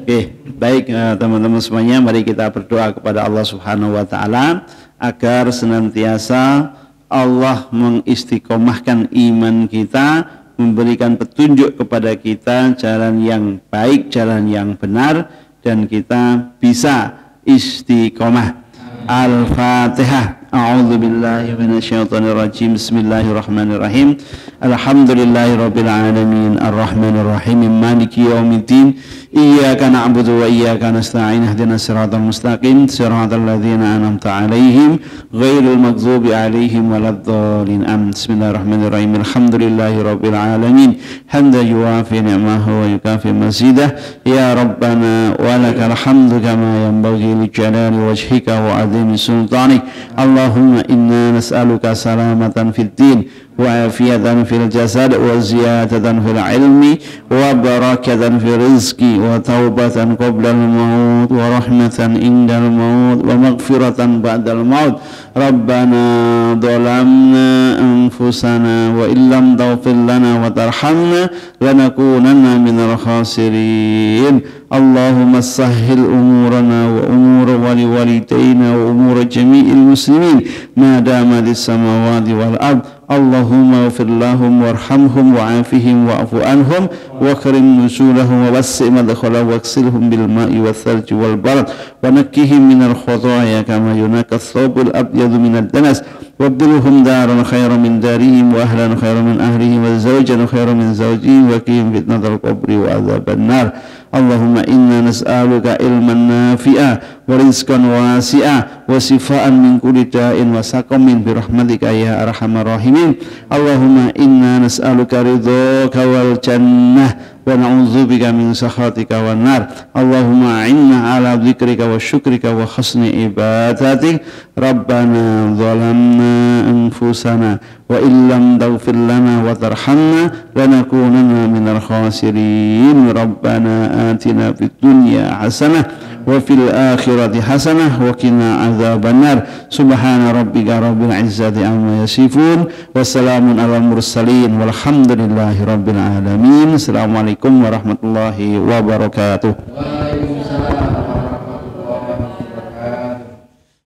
Oke, baik teman-teman semuanya, mari kita berdoa kepada Allah Subhanahu wa taala agar senantiasa Allah mengistiqomahkan iman kita, memberikan petunjuk kepada kita jalan yang baik, jalan yang benar, dan kita bisa istiqomah. Al-Fatihah. A'udzu billahi minasyaitonir rajim. Bismillahirrahmanirrahim. Alhamdulillahirabbil alamin arrahmanir rahim maliki yaumiddin. Iyyaka na'budu wa iyyaka nasta'in ihdinas siratal mustaqim siratal ladzina an'amta 'alaihim ghairil maghdubi 'alaihim waladdallin. Bismillahirrahmanirrahim. Alhamdulillahirabbil alamin hamdan yuwafi ni'amahu wa yukafi mazidah. Ya Rabbana wa lakal hamdu kama yanbaghi li jalali wajhika wa 'azimi sultanik. Allahumma inna nas'aluka salamatan fid din wa afiyatan fil jasad wa ziyadatan fil ilmi wa barakatan fil rizqi wa taubatan qabla al-maut wa rahmatan indal maut wa maghfiratan ba'dal maut. Rabbana dhalamna anfusana wa illam taghfir lana wa tarhamna lanakunanna minal khasirin. Allahumma sahhil umurana wa umur waliwalidayna wa umur jami'il muslimin ma damatis samawati wal ard. Allahumma ighfir lahum warhamhum wa'afihim wa'fu anhum wa karim nusulahum wa wassi' madkhalahum waghsilhum bil ma'i wath thalji wal barad wa nakkihim minal khataaya kama yunakka ath-thawbul abyadu minad danas wabdilhum daran khairan min darihim wa ahlan khairan min ahlihim wa zawjan khairan min zawjihim wa qihim fitnatal qabri wa adzaban nar. Allahumma inna nas'aluka ilman nafi'a wa rizqan wasi'a wa sifaan min kulli da'in wa saqamin bi rahmatika ya arhamar rahimin. Allahumma inna nas'aluka ridhaka wal jannah wa na'udzubika min sakhatika wan nar. Allahumma a'inna ala dzikrika wa syukrika wa husni ibadatik. Rabbana zalamna anfusana wa illam taghfir lana wa tarhamna lanakunanna minal khasirin. Rabbana atina fid dunya hasanah wa fil akhirati hasanah wa qina adzabannar. Subhana rabbika rabbil izzati amma yasifun wa salamun alal mursalin walhamdulillahi rabbil alamin. Assalamualaikum warahmatullahi wabarakatuh.